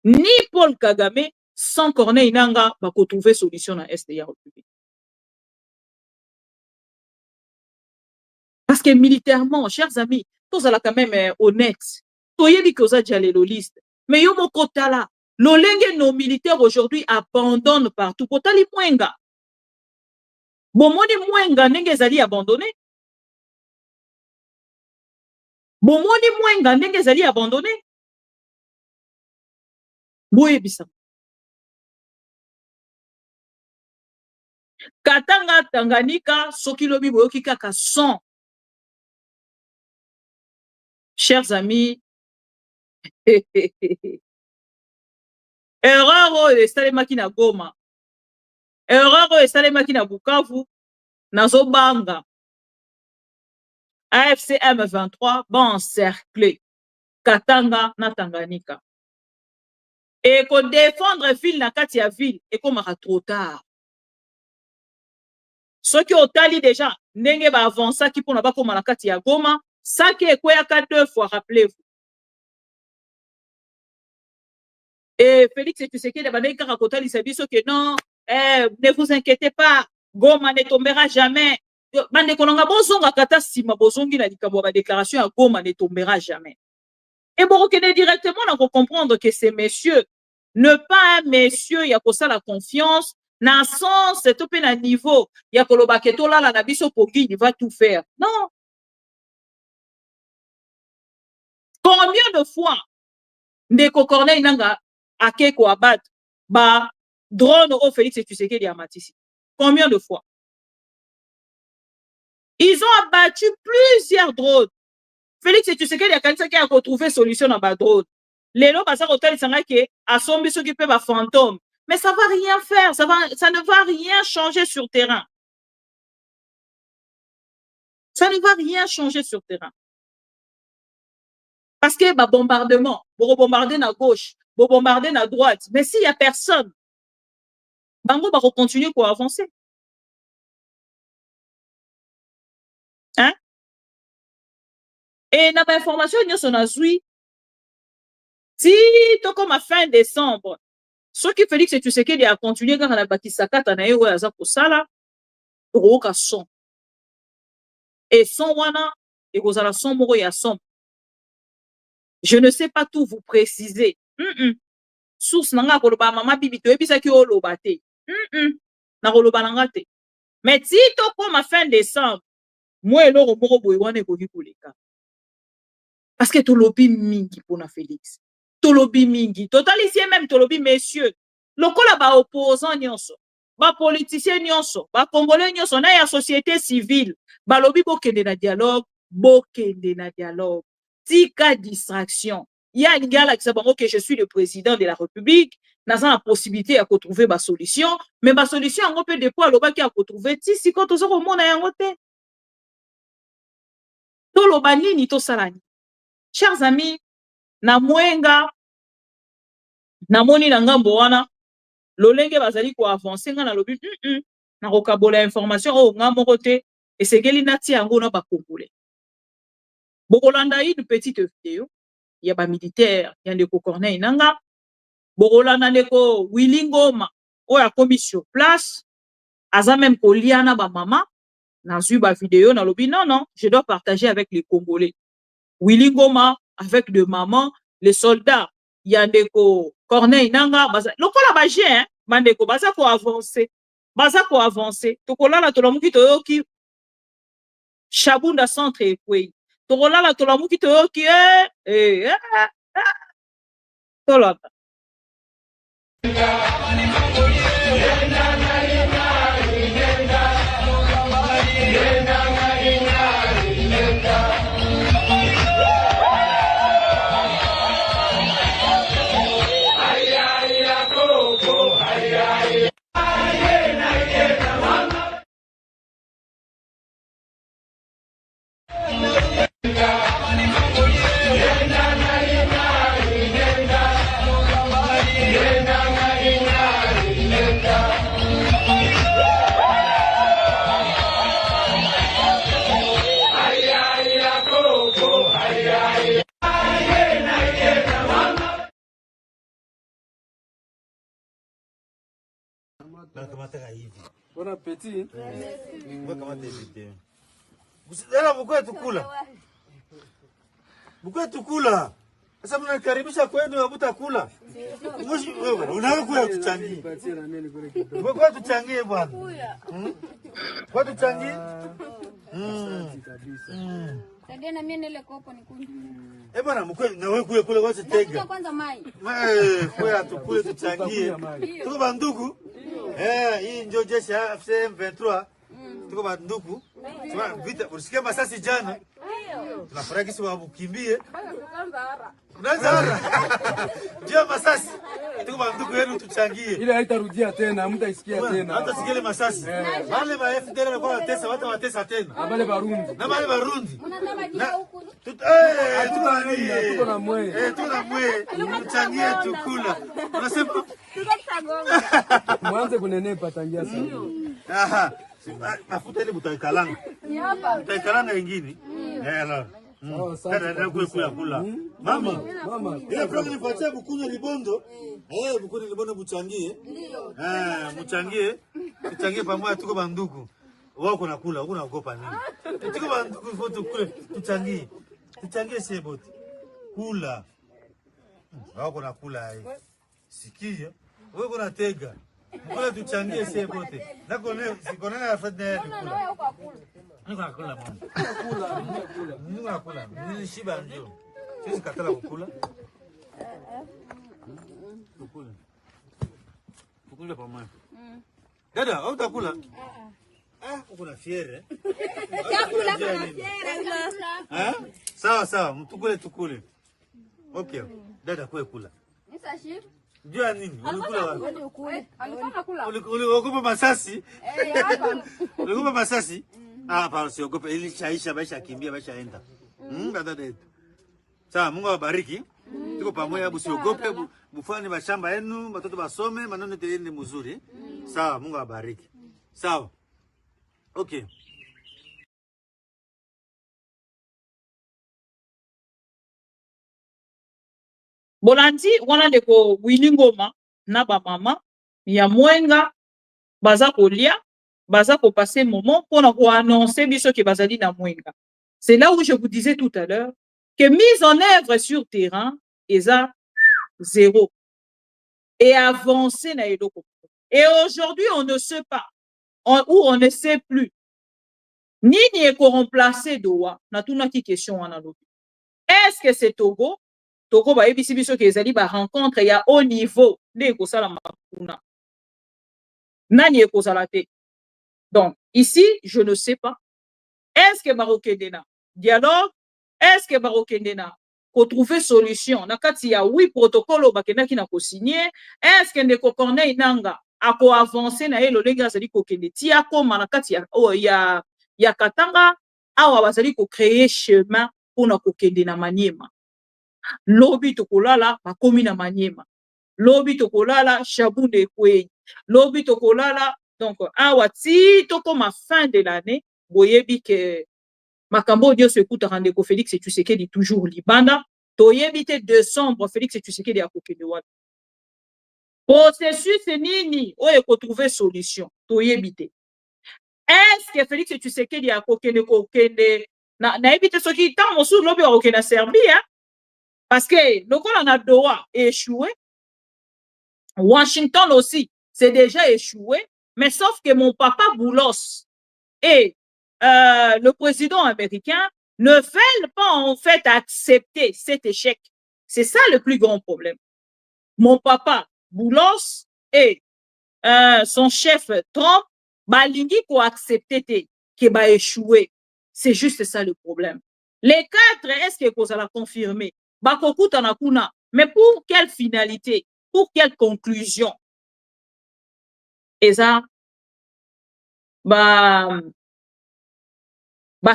S1: ni Paul Kagame, sans Corneille Nangaa, va trouver solution na Est ya République. Parce que militairement, chers amis, tous allons quand même honnêtes. Toyebi que ça diale le liste. Mais yo moko tala, l'olenge nos militaires aujourd'hui abandonnent partout. Potali mwenga. Bomoni mwenga ndenge zali abandonné. Bomoni mwenga ndenge zali abandonné. Boye bisa. Katanga Tanganyika soki lobi boyoki kaka 100. Chers amis, erreur oyo esalemaki na Goma, erreur oyo esalemaki na Bukavu, nazobanga AFC M23 ba encercler Katanga na Tanganyika. Et qu'on défendre ville na kati ya ville et comme trop tard. Ceux qui ont tali déjà, ndenge ba avancer qui pour na ba koma na kati ya Goma, ça qui est quoi ya 2 fois, rappelez-vous. Et Félix Tshisekedi bandeki kaka kotali sabiso que non, ne vous inquiétez pas, Goma ne tombera jamais. Bande konanga bozonga kata sima bozongi na likambo ba déclaration ya Goma ne tombera jamais. Et bon, directement, on peut comprendre que ces messieurs, ne pas un monsieur, il y a pour ça la confiance, dans le sens, c'est tout à niveau, il y a pour le baqueto là, la nabiso pogi, il va tout faire. Non. Combien de fois, Ndeko Corneille Nanga, Akeko Abad, ba, drone au Félix Tshisekedi à Matisi. Combien de fois? Ils ont abattu plusieurs drones. Félix Tshisekedi a kanisa qui a retrouvé solution dans ba drone. Lelo basa hotel sanga ke asombi ceux qui peuvent fantôme. Mais ça va rien faire, ça ne va rien changer sur terrain. Ça ne va rien changer sur terrain. Parce que bah bombardement, vous bombarder na gauche, vous bombarder na droite, mais s'il y a personne, bango va continuer pour avancer. Hein? Et na ba information nyoso na zui. Si to comme à fin décembre, ceux qui Félix Tshisekedi a continué quand on a bâti sa carte na ewe aza ko sala, roka son. Et son wana, et vous allez son moro ya son. Je ne sais pas tout vous préciser. Source nanga koloba mama bibi to ebisa ki oloba te. Na koloba nanga te. Mais si to comme à fin décembre, moi eloko moko boye wana ekoki koleka. Parce que to lobi mingi pona Félix. To lobi mingi. Totalicien même to lobi messieurs. Lokola ba opposant nyonso, ba politicien nyonso, ba congolais nyonso na ya société civile, ba lobi bokende na dialogue, bokende na dialogue. Tika distraction. Il y a une gars qui s'appelle que je suis le président de la République, n'a pas la possibilité à trouver ma solution, mais ma solution on peut depuis le qui a retrouvé si quand on monde a ngote. To lo banini to salani. Chers amis, na mwenga na moni na ngambo wana lolenge bazali ko avancer nga na lobi na kokabola information o ngambo kote et segeli nati yango na ba congolais. Bokolanda une petite vidéo, il y a ba militaire, il y a Ndeko Corneille Nangaa, bokolanda Ndeko Willy Ngoma, o ya komi sur place, aza même koliana ba mama, na zui ba vidéo na lobi non, je dois partager avec les Congolais. Willy Ngoma avec de maman, les soldats, il y a Ndeko Corneille Nangaa, lokola ba je mandeko baza ko avancer. Baza ko avancer. Tokolala tolamuki toyoki Shabunda centre ekwei. Tolala tolamuki toyoki tolala.
S5: Bon appétit.
S6: Usidala mkwe tukula. Mkwe tukula. Sasa mnakaribisha kwenu wabuta kula. Mwishi wewe unataka kuya tuchangie. Mkwe tuchangie bwana. Kwa tuchangie?
S7: Saidia na mimi nile kopo nikunywe.
S6: Bwana mkwe na wewe kule kule wacha tega.
S7: Kwanza mai.
S6: Kwa tukule tuchangie. Tuko bandugu. Hii ndio jeshi ya M23. Tuko bandugu. Sema vita usikia masasi jana. Tunafurahi kisi wabukimbie. Unaanza hara. Ndio masasi. Tuko bandugu yenu tuchangie.
S5: Ile haitarudia tena, mtaisikia tena.
S6: Hata sikile masasi. Wale wa FDL walikuwa watesa, watu watesa tena.
S5: Na wale Barundi.
S6: Na wale Barundi.
S5: Tuko na mwe.
S6: Tuko na mwe. Tuchangie tukula. Unasema
S5: mwanze kunenepa tangia sasa.
S6: Aha. Mafuta ile mtaikalanga. Ni hapa. Mtaikalanga nyingine. La. Dada kule kula. Mama. Ile program nipatie bukunya libondo. Bukunya libondo mchangie. Ndio. Mchangie. Tuchangie pamoja tuko bandugu. Wao kuna kula, huko naogopa nini? Tuko bandugu foto kule tuchangie. Tuchangie seboti. Kula. Wao kuna kula hai. Sikia. Wewe kuna tega. Mbona tuchangie seboti. Nakone sikonana na fadha ya kula. Nikakula mama. Nikakula. Nilishiba ndio. Sisi katala kukula. Kukula pamoja. Dada, au utakula? Uko na fiere.
S7: Chakula kuna fiere.
S6: Sawa, tukule. Okay. Dada kula.
S7: Nisashi.
S6: Jua nini? Ulikula wapi?
S7: Alikuwa kula.
S6: Uliogopa masasi? Uliogopa masasi? Hapana, siogope. Ili shaisha baisha kimbia baisha enda. Dada yetu. Sawa, Mungu awabariki. Tuko pamoja, msiogope, mfanye mashamba yenu, watoto basome, maneno yenu mzuri. Sawa, Mungu awabariki. Sawa. Okay.
S1: Bolandi wana ndeko Wilingoma na ba mama ya Mwenga baza kolia baza ko passer moment pour ko annoncer biso ke bazali na Mwenga. C'est là où je vous disais tout à l'heure que mise en œuvre sur terrain eza zéro et avancer na eloko. Et aujourd'hui on ne sait pas ou on ne sait plus nini eko remplacer Doha na tuna ki question wana lobi. Est-ce que c'est Togo? Togo ba ebisi biso ke ezali ba rencontre ya haut niveau nde ko sala makuna. Nani eko sala te. Donc ici je ne sais pas. Est-ce que Marokendena dialogue? Est-ce que Marokendena ko trouver solution na kati ya 8 protocole bakenda ki na ko signer? Est-ce que ndeko Corneille Nanga ako avancer na elo lenga zali ko kende ti akoma na kati ya Katanga awa bazali ko créer chemin pour na ko kende na Maniema. Lobi tokolala bakomi na Maniema. Lobi tokolala Chabunde Kwe. Lobi tokolala donc awa ti tokoma fin de l'année boyebi ke makambo dio se écoute rendez-vous Félix Tshisekedi toujours libanda. Toyebi te décembre Félix Tshisekedi akokende wana. Processus nini oye ko trouver solution. Toyebi te. Est-ce que Félix Tshisekedi akokende kokende na ebite soki tant mosu lobi akokende na Serbie hein? Parce que le qu'on a Doha échoué, Washington aussi, c'est déjà échoué, mais sauf que mon papa Boulos et le président américain ne veulent pas en fait accepter cet échec. C'est ça le plus grand problème. Mon papa, Boulos, et son chef Trump, balingi ko accepter que ba échouer. C'est juste ça le problème. Les quatre, est-ce que vous allez confirmer? Mais pour quelle finalité? Pour quelle conclusion? Et ça,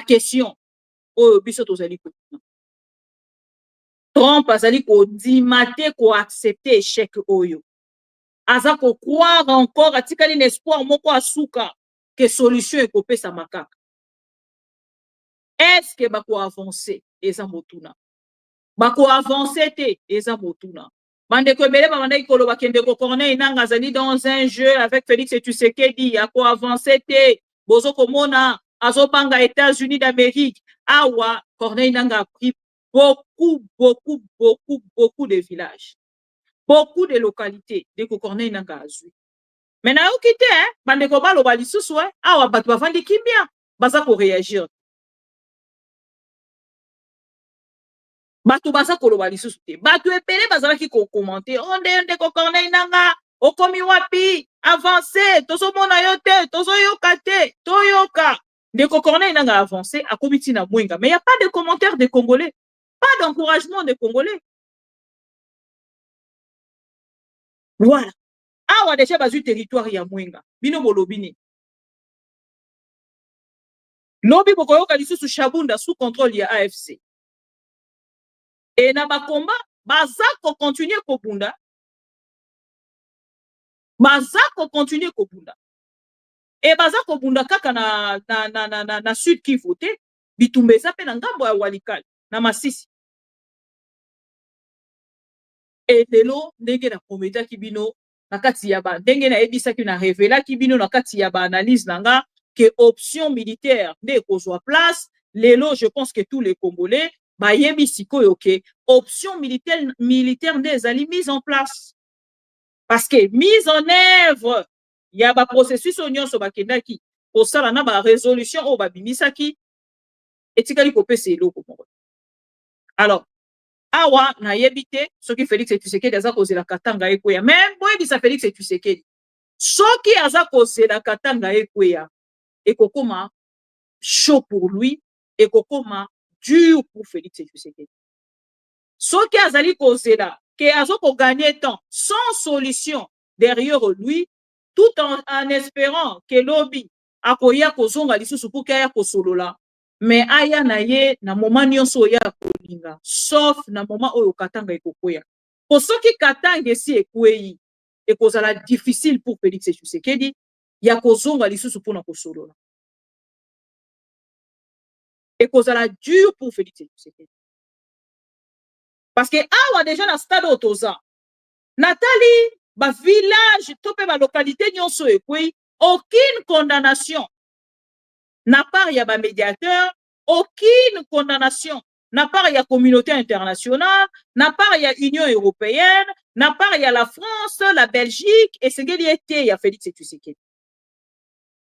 S1: question. Oh, biso tozali ko. Trump azali ko dimate ko accepter échec oyo. Aza ko croire encore atikali l'espoir moko asuka que solution ekopesa makaka. Est-ce que bako avancer eza motuna? Bako avancer te eza motuna. Bandeko ebele babandaki koloba kende ko Corneille Nangaa azali dans un jeu avec Félix Tshisekedi ako avancer te. Bozo komona azobanga États-Unis d'Amérique. Awa Corneille Nangaa a pris beaucoup de villages. Beaucoup de localités de Corneille Nangaa azui. Maintenant yo kité bandeko baloba lisusu awa bato bavandi kimia baza ko réagir. Bato baza koloba lisusu te. Bato epele bazalaki ko commenter. Onde ko Corneille Nangaa okomi wapi avancer tozomona yo te tozoyoka te toyoka. Ndeko Corneille Nangaa avancé akomi tina mwenga. Mais il n'y a pas de commentaires des Congolais. Pas d'encouragement des Congolais. Voilà. Awa déjà bazu territoire ya mwenga. Bino bolobini. Lobi bokoyoka lisusu Shabunda sous contrôle ya AFC. Et na ba combat baza ko continuer ko bunda. Baza ko continuer ko bunda. Et baza ko bunda kaka na Sud Kivu te bitumbeza pe na ngambo ya Walikale na Masisi. Et lelo ndenge na prometa kibino na kati ya ba ndenge na ebisa ki na révéla kibino na kati ya ba analyse nanga que option militaire ne kozwa place. Lelo je pense que tous les Congolais ba yebi sikoyo ke option militaire des ali mise en place. Parce que mise en œuvre il y a ba processus nyonso bakendaki pour ça na ba résolution o ba bimisaki etikali kopesa eloko moko. Alors awa na yebite soki Félix Tshisekedi aza kozela katanga ekweya même boyebisa Félix Tshisekedi soki aza kozela katanga ekweya ekokoma chaud pour lui ekokoma dur pour Félix Tshisekedi. Soki azali kozela ke azoko gagner temps sans solution derrière lui tout en espérant que lobby akoya kozonga lisusu pour kaya kosolola. Mais aya na ye na moment nyonso ya kolinga sauf na moment oyo katanga ekokwea. Pour soki katanga si ekwei ekozala difficile pour Félix Tshisekedi ya kozonga lisusu pour na kosolola. Ekozala dur pour Félix Tshisekedi. Parce que awa déjà na stade otoza Nathalie ba village topé ba localité nyonso ekwei aucune condamnation. Na part ya ba médiateur, aucune condamnation. Na part ya communauté internationale, na part ya Union européenne, na part ya la France, la Belgique, et ce qui était ya Félix Tshisekedi.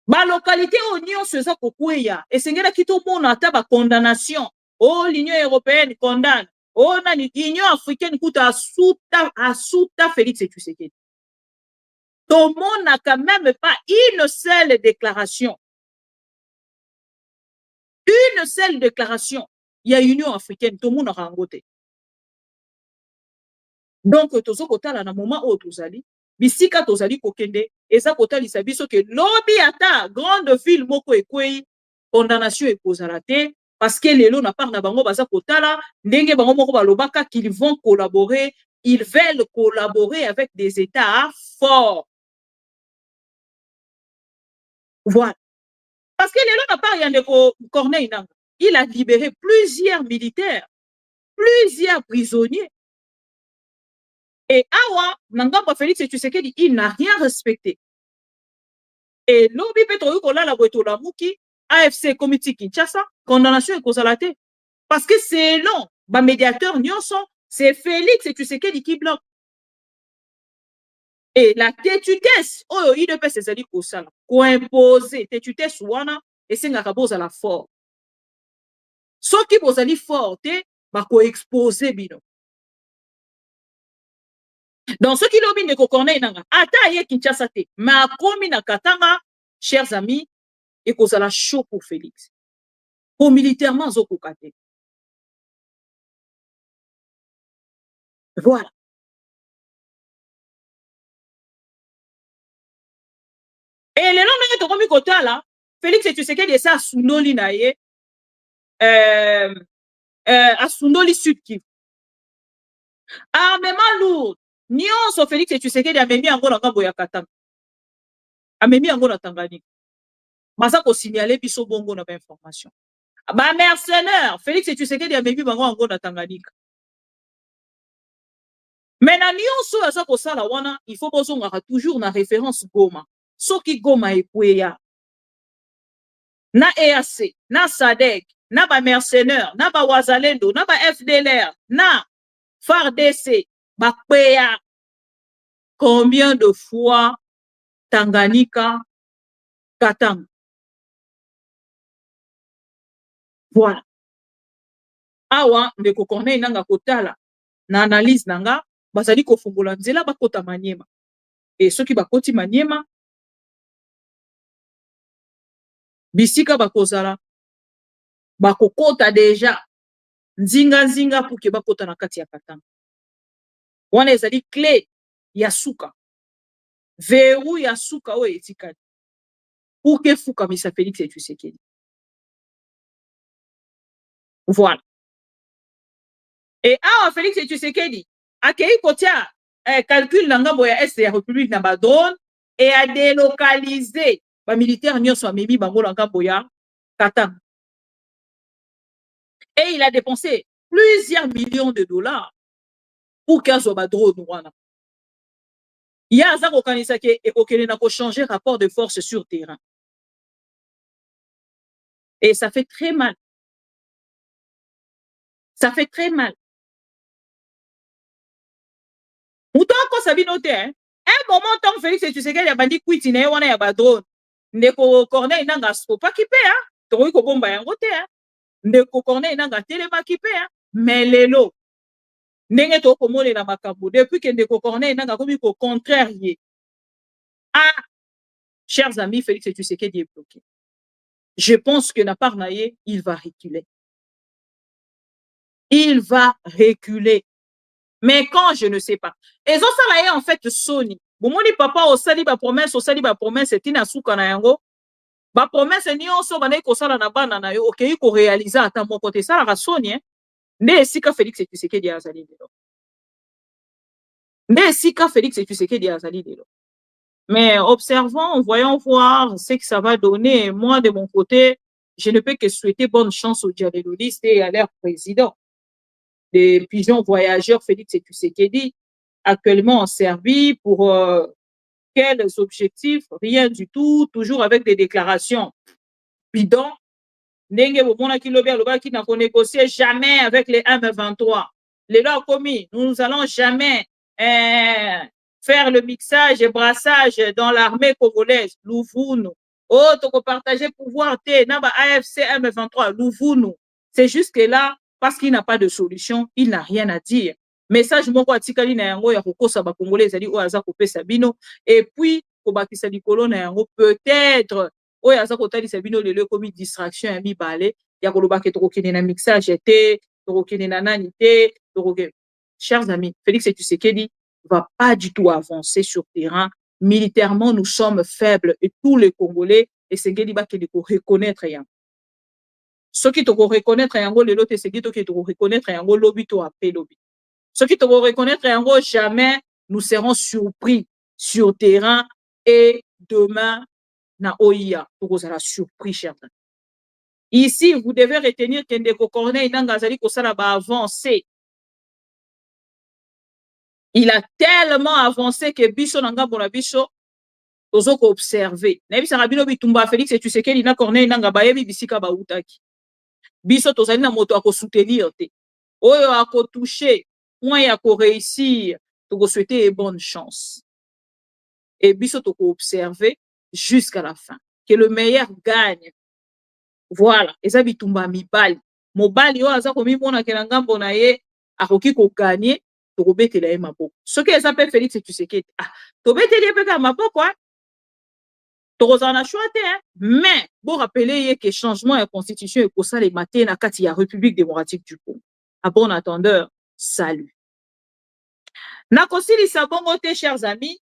S1: Ba localité union seza kokweya, et ce qui kito mona ta ba condamnation. Oh l'Union européenne condamne. Oh na l'Union africaine kuta asuta Félix Tshisekedi. Tout le monde n'a quand même pas une seule déclaration. Une seule déclaration. Il y a Union africaine, tout le monde a rangoté. Donc, tozo kotala na moment où tozali, bisika tozali kokende, eza kotali sabiso ke lobby ata grande ville moko ekwei, condamnation ekozala te, parce que lelo na part na bango baza kotala, ndenge bango moko balobaka qu'ils vont collaborer, ils veulent collaborer avec des États forts. Voilà. Parce que lelo na part yande ko Corneille Nangaa, il a libéré plusieurs militaires, plusieurs prisonniers. Et awa, Nangamba Félix Tshisekedi, il n'a rien respecté. Et l'obi petro kola la boeto la muki, AFC Comité Kinshasa, condamnation et causalate. Parce que selon ba médiateur nyonso, c'est Félix Tshisekedi qui bloque. Et la tétutesse, oh, il ne peut se dire que ça, ko imposer tétutesse wana, et c'est ngakaboza la fort. soki bozali fort te bakoexpose bino. Donc soki lobi ndeko Corneille nanga ata ye Kinshasa te mais akomi na Katanga, chers amis, ekozala chaud pour Félix. Pour militairement azokoka te. Voilà. Et le lendemain tokomi kotala Félix Tshisekedi esa asundoli na ye asundoli Sud Kivu. Armement lourd nyonso Félix Tshisekedi amemi yango na ngambo ya Katanga. Amemi yango na Tanganyika. Baza ko signaler biso bongo na information. Ba mercenaires Félix Tshisekedi amemi bango yango na Tanganyika. Mais na nyonso aza ko sala wana il faut bozonga toujours na référence Goma. Soki Goma ekweya na EAC, na SADC, na ba mercenaires, na ba wazalendo, na ba FDLR, na FARDC, ba kweya combien de fois Tanganyika, Katanga. Voilà. Awa ndeko Corneille nanga kotala na analyse nanga bazali kofungola nzela bakota Maniema. Et ceux qui bakoti Maniema bisika bakozala bakokota deja nzinga pour que bakota na kati ya Katanga. Wana ezali clé ya suka. Verrou ya suka o etikali. Pour que fuka misa Félix Tshisekedi. Voilà. Et awa Félix Tshisekedi akei kotia calcul na ngambo ya est ya République na badrone et a délocalisé ba militaire nyonso amemi bango na ngambo ya Katanga. Et il a dépensé plusieurs millions de dollars pour qu'il soit badrone wana. Il y a ça kokanisa ke ekokele na ko changer rapport de force sur terrain. Et ça fait très mal. Ça fait très mal. Moutako sabino te, hein? Un moment tant Félix Tshisekedi a bandi kwiti na wana ya badrone. Ndeko Corneille nanga pas kipe, hein? Toroyi ko bomba yango te, hein? Ndeko Corneille nanga telema kipe, hein? Mais lelo ndenge to komole na makambo depuis que ndeko Corneille nanga komi ko contraire. Ah, chers amis, Félix Tshisekedi est bloqué. Je pense que na part naie, il va reculer. Il va reculer. Mais quand, je ne sais pas. Et ça, ça là, en fait, Sony. Bon, mon papa, au sali, ba promesse, c'est une souka na yango. Ba promesse, ni on so, banaï, ko sala na bana na yo, ok, ko réaliser à mon côté. Ça, la Sony, hein. Ne sika Félix Tshisekedi azali delo. Ne sika Félix Tshisekedi azali delo. Mais observons, voyons voir ce que ça va donner. Moi, de mon côté, je ne peux que souhaiter bonne chance aux dialoguistes et à leur président. Des pigeons voyageurs Félix Tshisekedi, actuellement en Serbie, pour quels objectifs? Rien du tout, toujours avec des déclarations bidons. Ndenge bomona ki lobi aloba ki na ko négocier jamais avec les M23. Les lois commis, nous n'allons jamais faire le mixage et brassage dans l'armée congolaise. Louvounou. Oh, toko partager pouvoir te na ba AFC M23. Louvounou. C'est juste que là, parce qu'il n'a pas de solution, il n'a rien à dire. Message moko atikali na yango ya kokosa ba congolais ezali o aza kopesa bino et puis ko bakisa likolo na yango peut-être o aza kotalisa bino lelo komi distraction ya mibale ya koloba ke tokokene na mixage te tokokene na nani te tokokene. Chers amis, Félix Tshisekedi va pas du tout avancer sur terrain. Militairement, nous sommes faibles et tous les Congolais et c'est Ngeli ba qui ko reconnaître yan. Ce qui te reconnaître yango lelo te c'est qui te reconnaître yango lobby to appel lobby. Ce qui te reconnaître yango jamais nous serons surpris sur terrain et demain na OIA to sera surpris chers. Ici vous devez retenir que Ndeko Corneille Nangazali ko sala ba avancer. Il a tellement avancé que biso nanga bona biso ozo ko observer. Na bisa rabino bitumba Félix et tu sais qu'il na Corneille nanga ba yebi bisika ba utaki. Biso tozali na moto ako soutenir te. Oyo ako toucher, point ya ko réussir, to souhaiter bonne chance. Et biso to ko observer jusqu'à la fin. Que le meilleur gagne. Voilà, eza bitumba mibali. mobali oyo aza komimona na ngambo na ye akoki koganye tokobetela ye maboko soki eza mpe Félix Tshisekedi tobeteli ye mpe kaka maboko tokozala na choix te mais borapele ye ke changement ya constitution ekosalema te na kati ya République démocratique du Congo. À bon attendeur, salut. Nakosilisa bongo te, chers amis.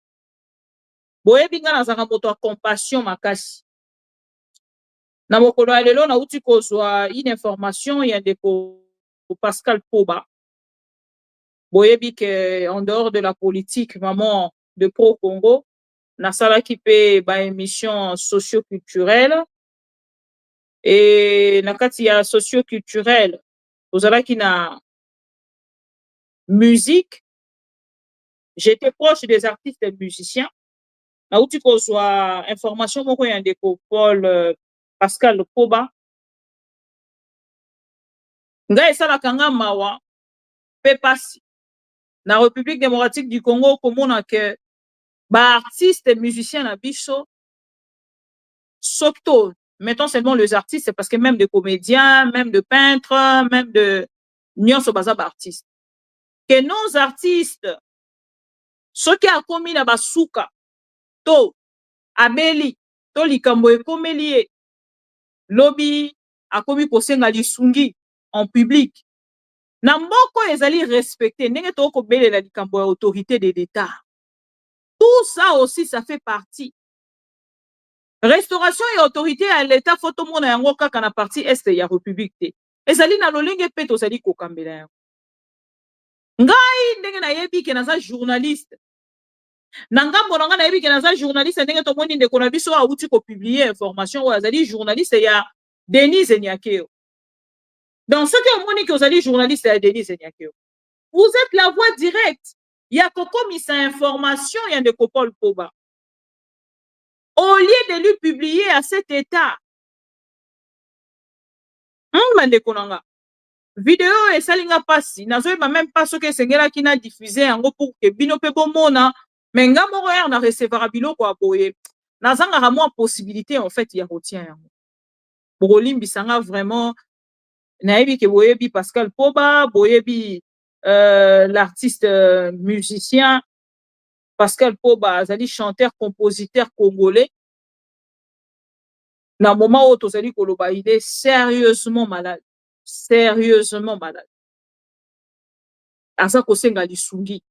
S1: Boyebi nga nazaka moto ya compassion makasi. Na mokolo ya lelo na uti kozwa une information ya ndeko Pascal Poba. Boyebi que en dehors de la politique maman de Pro Congo, nasalaki pe ba émission socio-culturelle et na kati ya socio-culturelle ozalaki na musique. J'étais proche des artistes et musiciens. Na uti kozwa information moko ya ndeko Paul Pascal Poba. Nga esalaka nga mawa pe pasi na République démocratique du Congo komona ke ba artistes et musiciens na biso surtout mettons seulement les artistes parce que même des comédiens, même de peintres, même de nyonso baza ba artistes. Que nos artistes soki akomi na basuka to abeli to likambo ekomeli ye lobi akomi kosenga lisungi en public na mboko ezali respecté ndenge to kobelela likambo ya autorité de l'État. Tout ça aussi ça fait partie. Restauration et autorité à l'État photo mona yango kaka na partie est ya République te. Ezali na lolenge pe to zali kokambela yango. Ngai ndenge na yebi ke naza journaliste. Nangambo nanga na yebi ke naza journaliste ndenge to moni ndeko na biso auti ko publier information ou azali journaliste ya Denise Nyakeo. Dans ce que moni que azali journaliste ya Denise Nyakeo. Vous êtes la voix directe. Ya kokomisa information ya ndeko Paul Poba. Au lieu de lui publier à cet état. Ndeko nanga. Vidéo et salinga pasi nazoyeba même pas ce que sengela ki na diffuser yango pour que bino pe bomona mais nga moko ya na recevoir biloko aboye nazanga ka moi possibilité en fait ya retien yango bolimbi sanga vraiment nayebi ke boyebi Pascal Poba boyebi l'artiste musicien Pascal Poba azali chanteur compositeur congolais na moment où tozali koloba il est sérieusement malade. Sérieusement malade. Asa kosenga lisungi.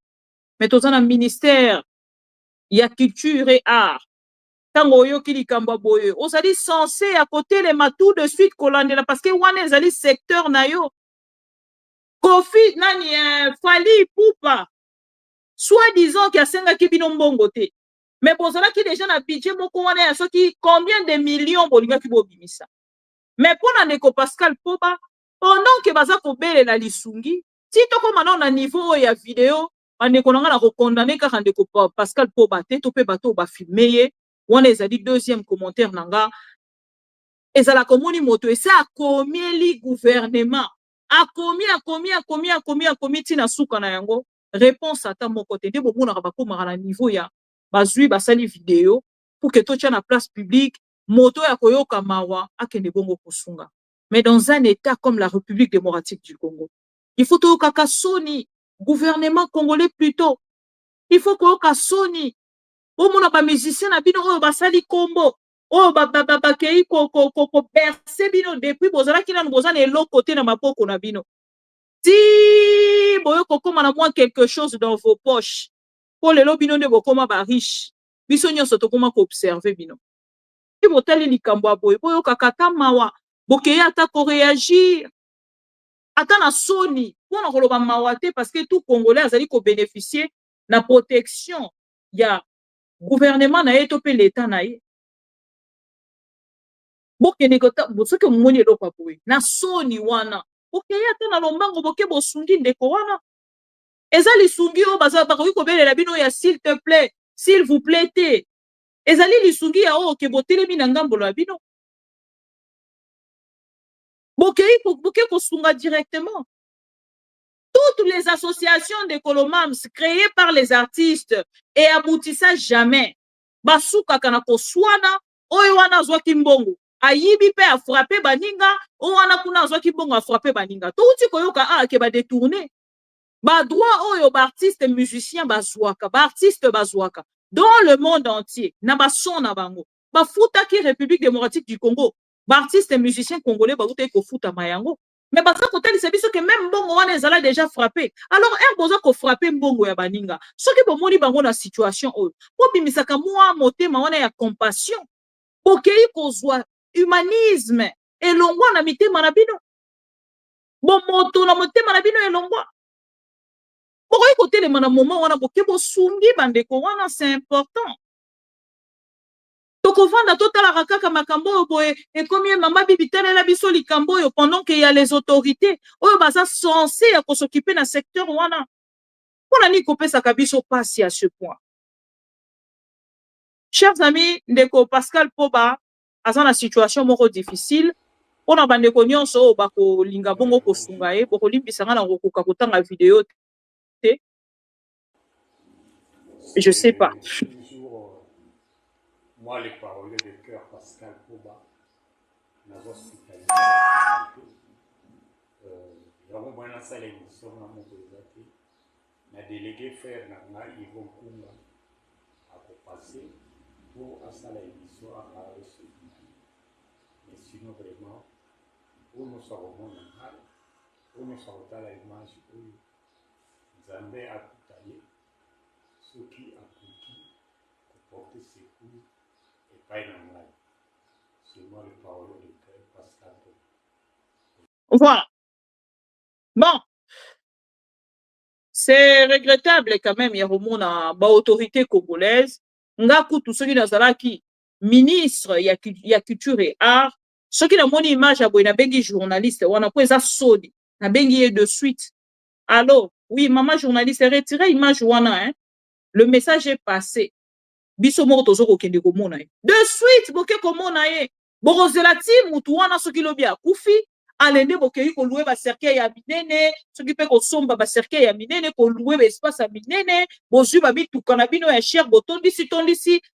S1: Mais toza na ministère ya culture et art. Tango yoki likambo boye. Ozali censé à côté les matou de suite kolandela parce que wana ezali secteur na yo. Kofi nani Fali Poupa. Soit disant qu'il y a senga ki bino mbongo te. Mais bozala ki déjà na budget moko wana ya soki combien de millions bolinga ki bobimisa. Mais pour na ndeko Pascal Poba pendant que baza kobele na lisungi si to ko maintenant na niveau ya vidéo bandeko nanga na ko condamner kaka ndeko Pascal Poba te to pe bato ba filmer ye wana ezali deuxième commentaire nanga ezala komoni moto esa akomieli gouvernement akomi tina suka na yango réponse ata moko te nde bomona ka bakoma na niveau ya bazui basali vidéo pour que to tia na place publique moto ya koyoka mawa akende bongo kosunga. Mais dans un état comme la République démocratique du Congo, il faut que kaka soni gouvernement congolais plutôt. Il faut que soni o mona ba musicien na bino oyo basali kombo o ba kei ko bercer bino depuis bozala kina bozana eloko te na mapoko na bino. Si boyo kokoma na moi quelque chose dans vos poches pour le lobino de bokoma ba riche biso nyonso to koma ko observer bino. Si botali likambo aboye boyo kakata mawa bokeya ata ko réagir ata na soni pona koloba mawa te parce que tout congolais azali ko bénéficier na protection ya gouvernement na ye to pe l'état na ye bokene kota bosoke moni eloko aboye na soni wana bokeya ata na lombango boke bosungi ndeko wana ezali sungi o baza bakoki kobelela bino ya s'il te plaît s'il vous plaît te ezali lisungi ya o ke botelemi na ngambo la bino boke kosunga directement. Toutes les associations de Colomams créées par les artistes et aboutissant jamais basuka kana koswana oyo wana zwaki mbongo ayibi pe a frappé baninga o wana kuna azwaki bongo a frappé baninga touti koyoka ke ba détourner ba droit oyo ba artiste musicien bazwaka ba artiste bazwaka dans le monde entier na ba son na bango ba futaki République démocratique du Congo ba artiste musicien congolais ba utaki ko futa mayango mais baza kotalisa biso que même mbongo wana ezala déjà frappé alors boza ko frappé mbongo ya baninga soki bomoni bango na situation oyo bobimisaka mwa motema wana ya compassion bokei kozwa humanisme elongwa na mitema na bino bomoto na motema na bino elongwa bokoki kotelema na moment wana boke bosungi bandeko wana c'est important tokovanda totalaka kaka makambo oyo boye ekomi mama bibi talela biso likambo oyo pendant que y a les autorités oyo baza censé ya kosokipe na secteur wana mpona nini kopesaka biso pasi à ce point. Chers amis, ndeko Pascal Poba aza na situation moko difficile mpona bandeko nyonso oyo bakolinga bongo kosunga ye bokolimbisanga na kokoka kotanga video te je sais pas.
S2: Moi, les paroliers de cœur, Pascal Poba, nous avons hospitalisé. Nous avons bien ça l'émission, nous avons présenté. Nous avons délégué frère Nanga, Yvon Kumba, à passer pour ça l'émission à parler sur mais sinon, vraiment, où nous serons mal, où nous serons à l'image, où Zambé a tout allé, ceux qui a pour porter ses coups.
S1: Voilà. Bon. C'est regrettable quand même, il y a une autorité congolaise. Ngaku tout ce qui n'a qui ministre, il y a culture et art. Ce qui n'a mon image à boire, bengi journaliste, on a pris ça sodi, na bengi de suite. Alors, oui, maman journaliste, retirez image wana, hein. Le message est passé. Biso moko tozoko kende komona ye de suite boke komona ye bokozela ti mutu wana soki lobi akufi alende bokei kolue ba cercueil ya minene soki pe kosomba ba cercueil ya minene kolue ba espace ya minene bozwi ba bituka na bino ya cher botondisi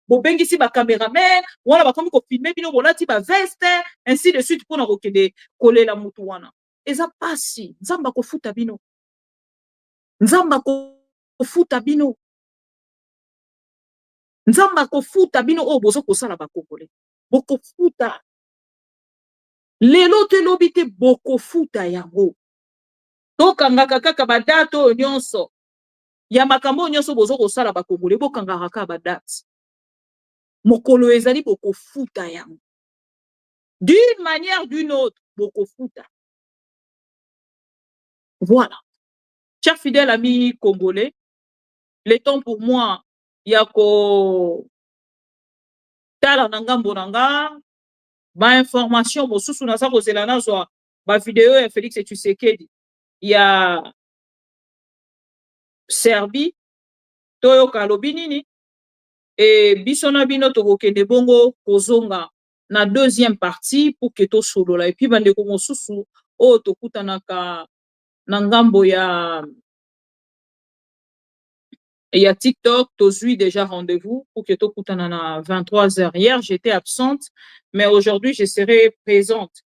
S1: bobengisi ba cameraman wana bakomi kofilme bino bolati ba veste ainsi de suite mpona kokende kolela mutu wana eza pasi nzamba kofuta bino Nzamba kofuta bino o bozo kosala bakongole bokofuta lelo te lobi te bokofuta yango tokangaka kaka badate oyo nyonso ya makambo nyonso bozo kosala bakongole bokangaka kaka badate mokolo ezali bokofuta yango d'une manière d'une autre bokofuta. Voilà, chers fidèles amis congolais, le temps pour moi yako tala na ngambo nanga ba information mosusu na sa kozela nazwa ba video ya Félix Tshisekedi ya Serbie toyoka lobi nini e biso na bino tokokende bongo kozonga na deuxième partie pour que to solola et puis bandeko mosusu o tokutanaka na ngambo il y a TikTok, tozui déjà rendez-vous pour que tu écoutes à 23h. Hier, j'étais absente, mais aujourd'hui, je serai présente.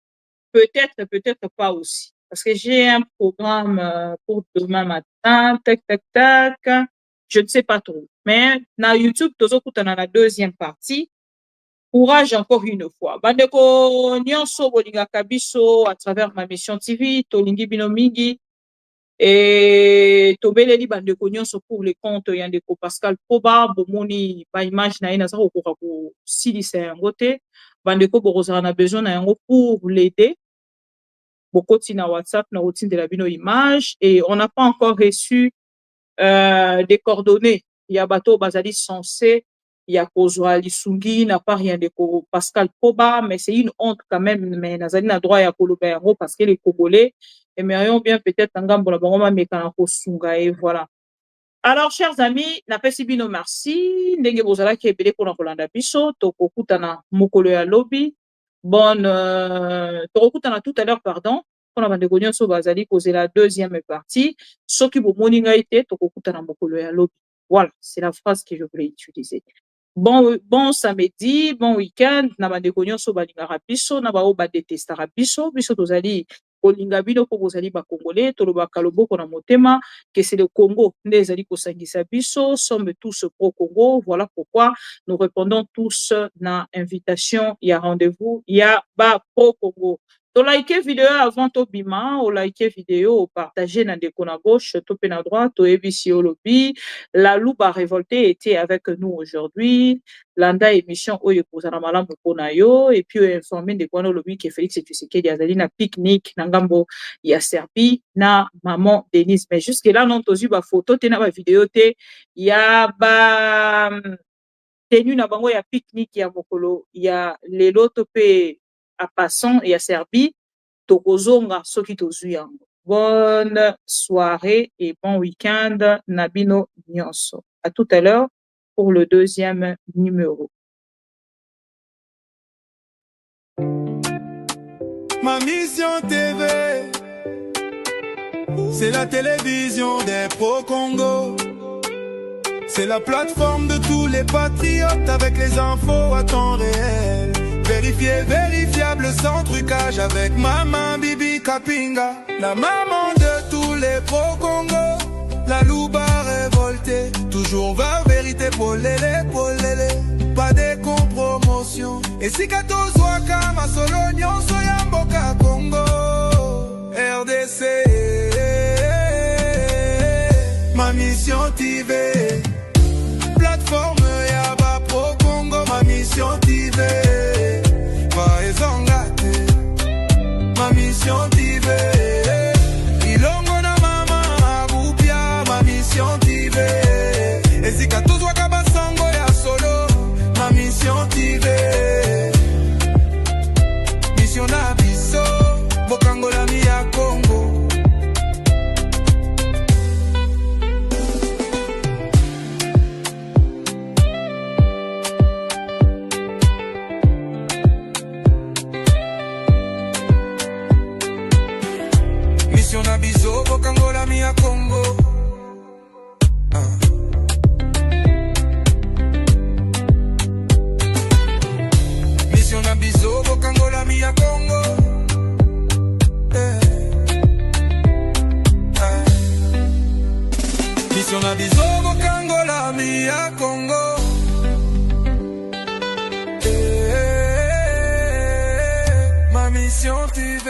S1: Peut-être, peut-être pas aussi. Parce que j'ai un programme pour demain matin, tac, tac, tac. Je ne sais pas trop. Mais na YouTube, tu écoutes à la deuxième partie. Courage encore une fois. Bandeko nyonso bolinga kabiso à travers ma mission TV, tolingi binomingi. Et tobeleli bandeko nyonso pour les comptes yandeko Pascal Poba bomoni ba image na ina sako ko ko silisa yango te bandeko bokozala na besoin na yango pour l'aider bokoti na WhatsApp na routine de la bino image et on n'a pas encore reçu des coordonnées ya bato bazali censé ya kozwa lisungi na part yandeko Pascal Poba mais c'est une honte quand même mais nazali na droit ya koloba yango parce que les Congolais aimerions bien peut-être un gambo la bangoma mekana kosunga et voilà. Alors chers amis, na pesi bino merci ndenge bozala ki ebele pona kolanda biso tokokutana mokolo ya lobi bonne tokokutana tout à l'heure pardon pona bandeko nyonso bazali kozela deuxième partie soki bomoni ngai te tokokutana mokolo ya lobi. Voilà, c'est la phrase que je voulais utiliser. Bon samedi, bon week-end, na bandeko nyonso balingaka biso, na bao badetestaka biso, biso tozali kolinga bino po bozali ba Congolais, tolobaka loboko na motema, que c'est le Congo, nde ezali kosangisa biso, sommes tous pro-Congo, voilà pourquoi nous répondons tous na invitation, ya rendez-vous, ya ba pro-Congo. To like vidéo avant to bima, o like vidéo, partager na ndeko na gauche, to pe na droite, to ebisi olobi. La louba révoltée était avec nous aujourd'hui. Landa émission oyo kozana malamu pona yo et puis informer de quoi olobi que Félix Tshisekedi azali na pique-nique na ngambo ya Serbie na maman Denise. Mais jusque là non tozu ba photo te na ba vidéo te ya ba tenu na bango ya pique-nique ya mokolo ya lelo to pe à passant et à Serbie, tokozonga soki tozui yango. Bonne soirée et bon week-end, Nabino Nyonso. À tout à l'heure pour le deuxième numéro.
S8: Ma mission TV, c'est la télévision des pro-Congo. C'est la plateforme de tous les patriotes avec les infos à temps réel. Vérifié, vérifiable, sans trucage avec Maman Bibi Kapinga, la maman de tous les pro-Congo. La louba révoltée, toujours va vérité pour l'élé, pas de compromotion. Et si kato zwaka ma solo nyonso ya mboka Congo, RDC, ma mission TV, plateforme ya ba pro-Congo, ma mission TV. Ma mission TV, ilongo na mama abupia, ma mission TV. Ezika tozwa kabasango ya solo, ma mission TV. Mission na biso, bokangola mi ya Congo. Mission na biso, bokangola mi ya Congo. Mission na biso, bokangola mi ya Congo. Mission na biso, bokangola mi ya Congo. Ma mission TV,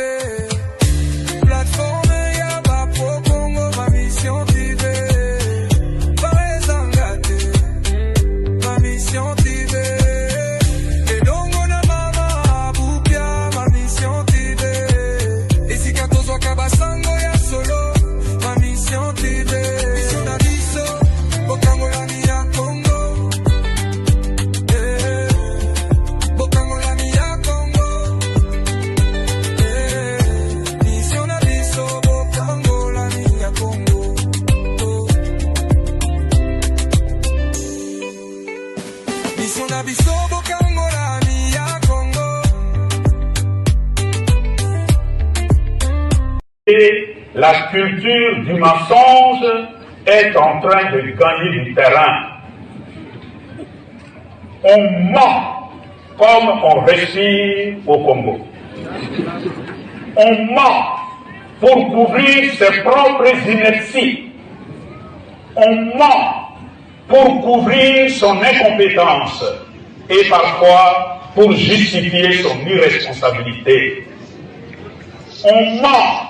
S8: plateforme ya ba pro-Congo, ma mission TV. Parezangate, ma mission TV. Elongo na mama abupia, ma mission TV. Esika tozwa kabasango ya solo, ma mission TV. Mission na biso, bokangola mi ya Congo. Bokangola mi ya Congo. Mission na biso, bokangola mi ya Congo. Mission na biso, bokangola mi ya Congo.
S2: Et la culture du mensonge est en train de gagner du terrain. On ment comme on réussit au Congo. On ment pour couvrir ses propres inerties. On ment pour couvrir son incompétence et parfois pour justifier son irresponsabilité. On ment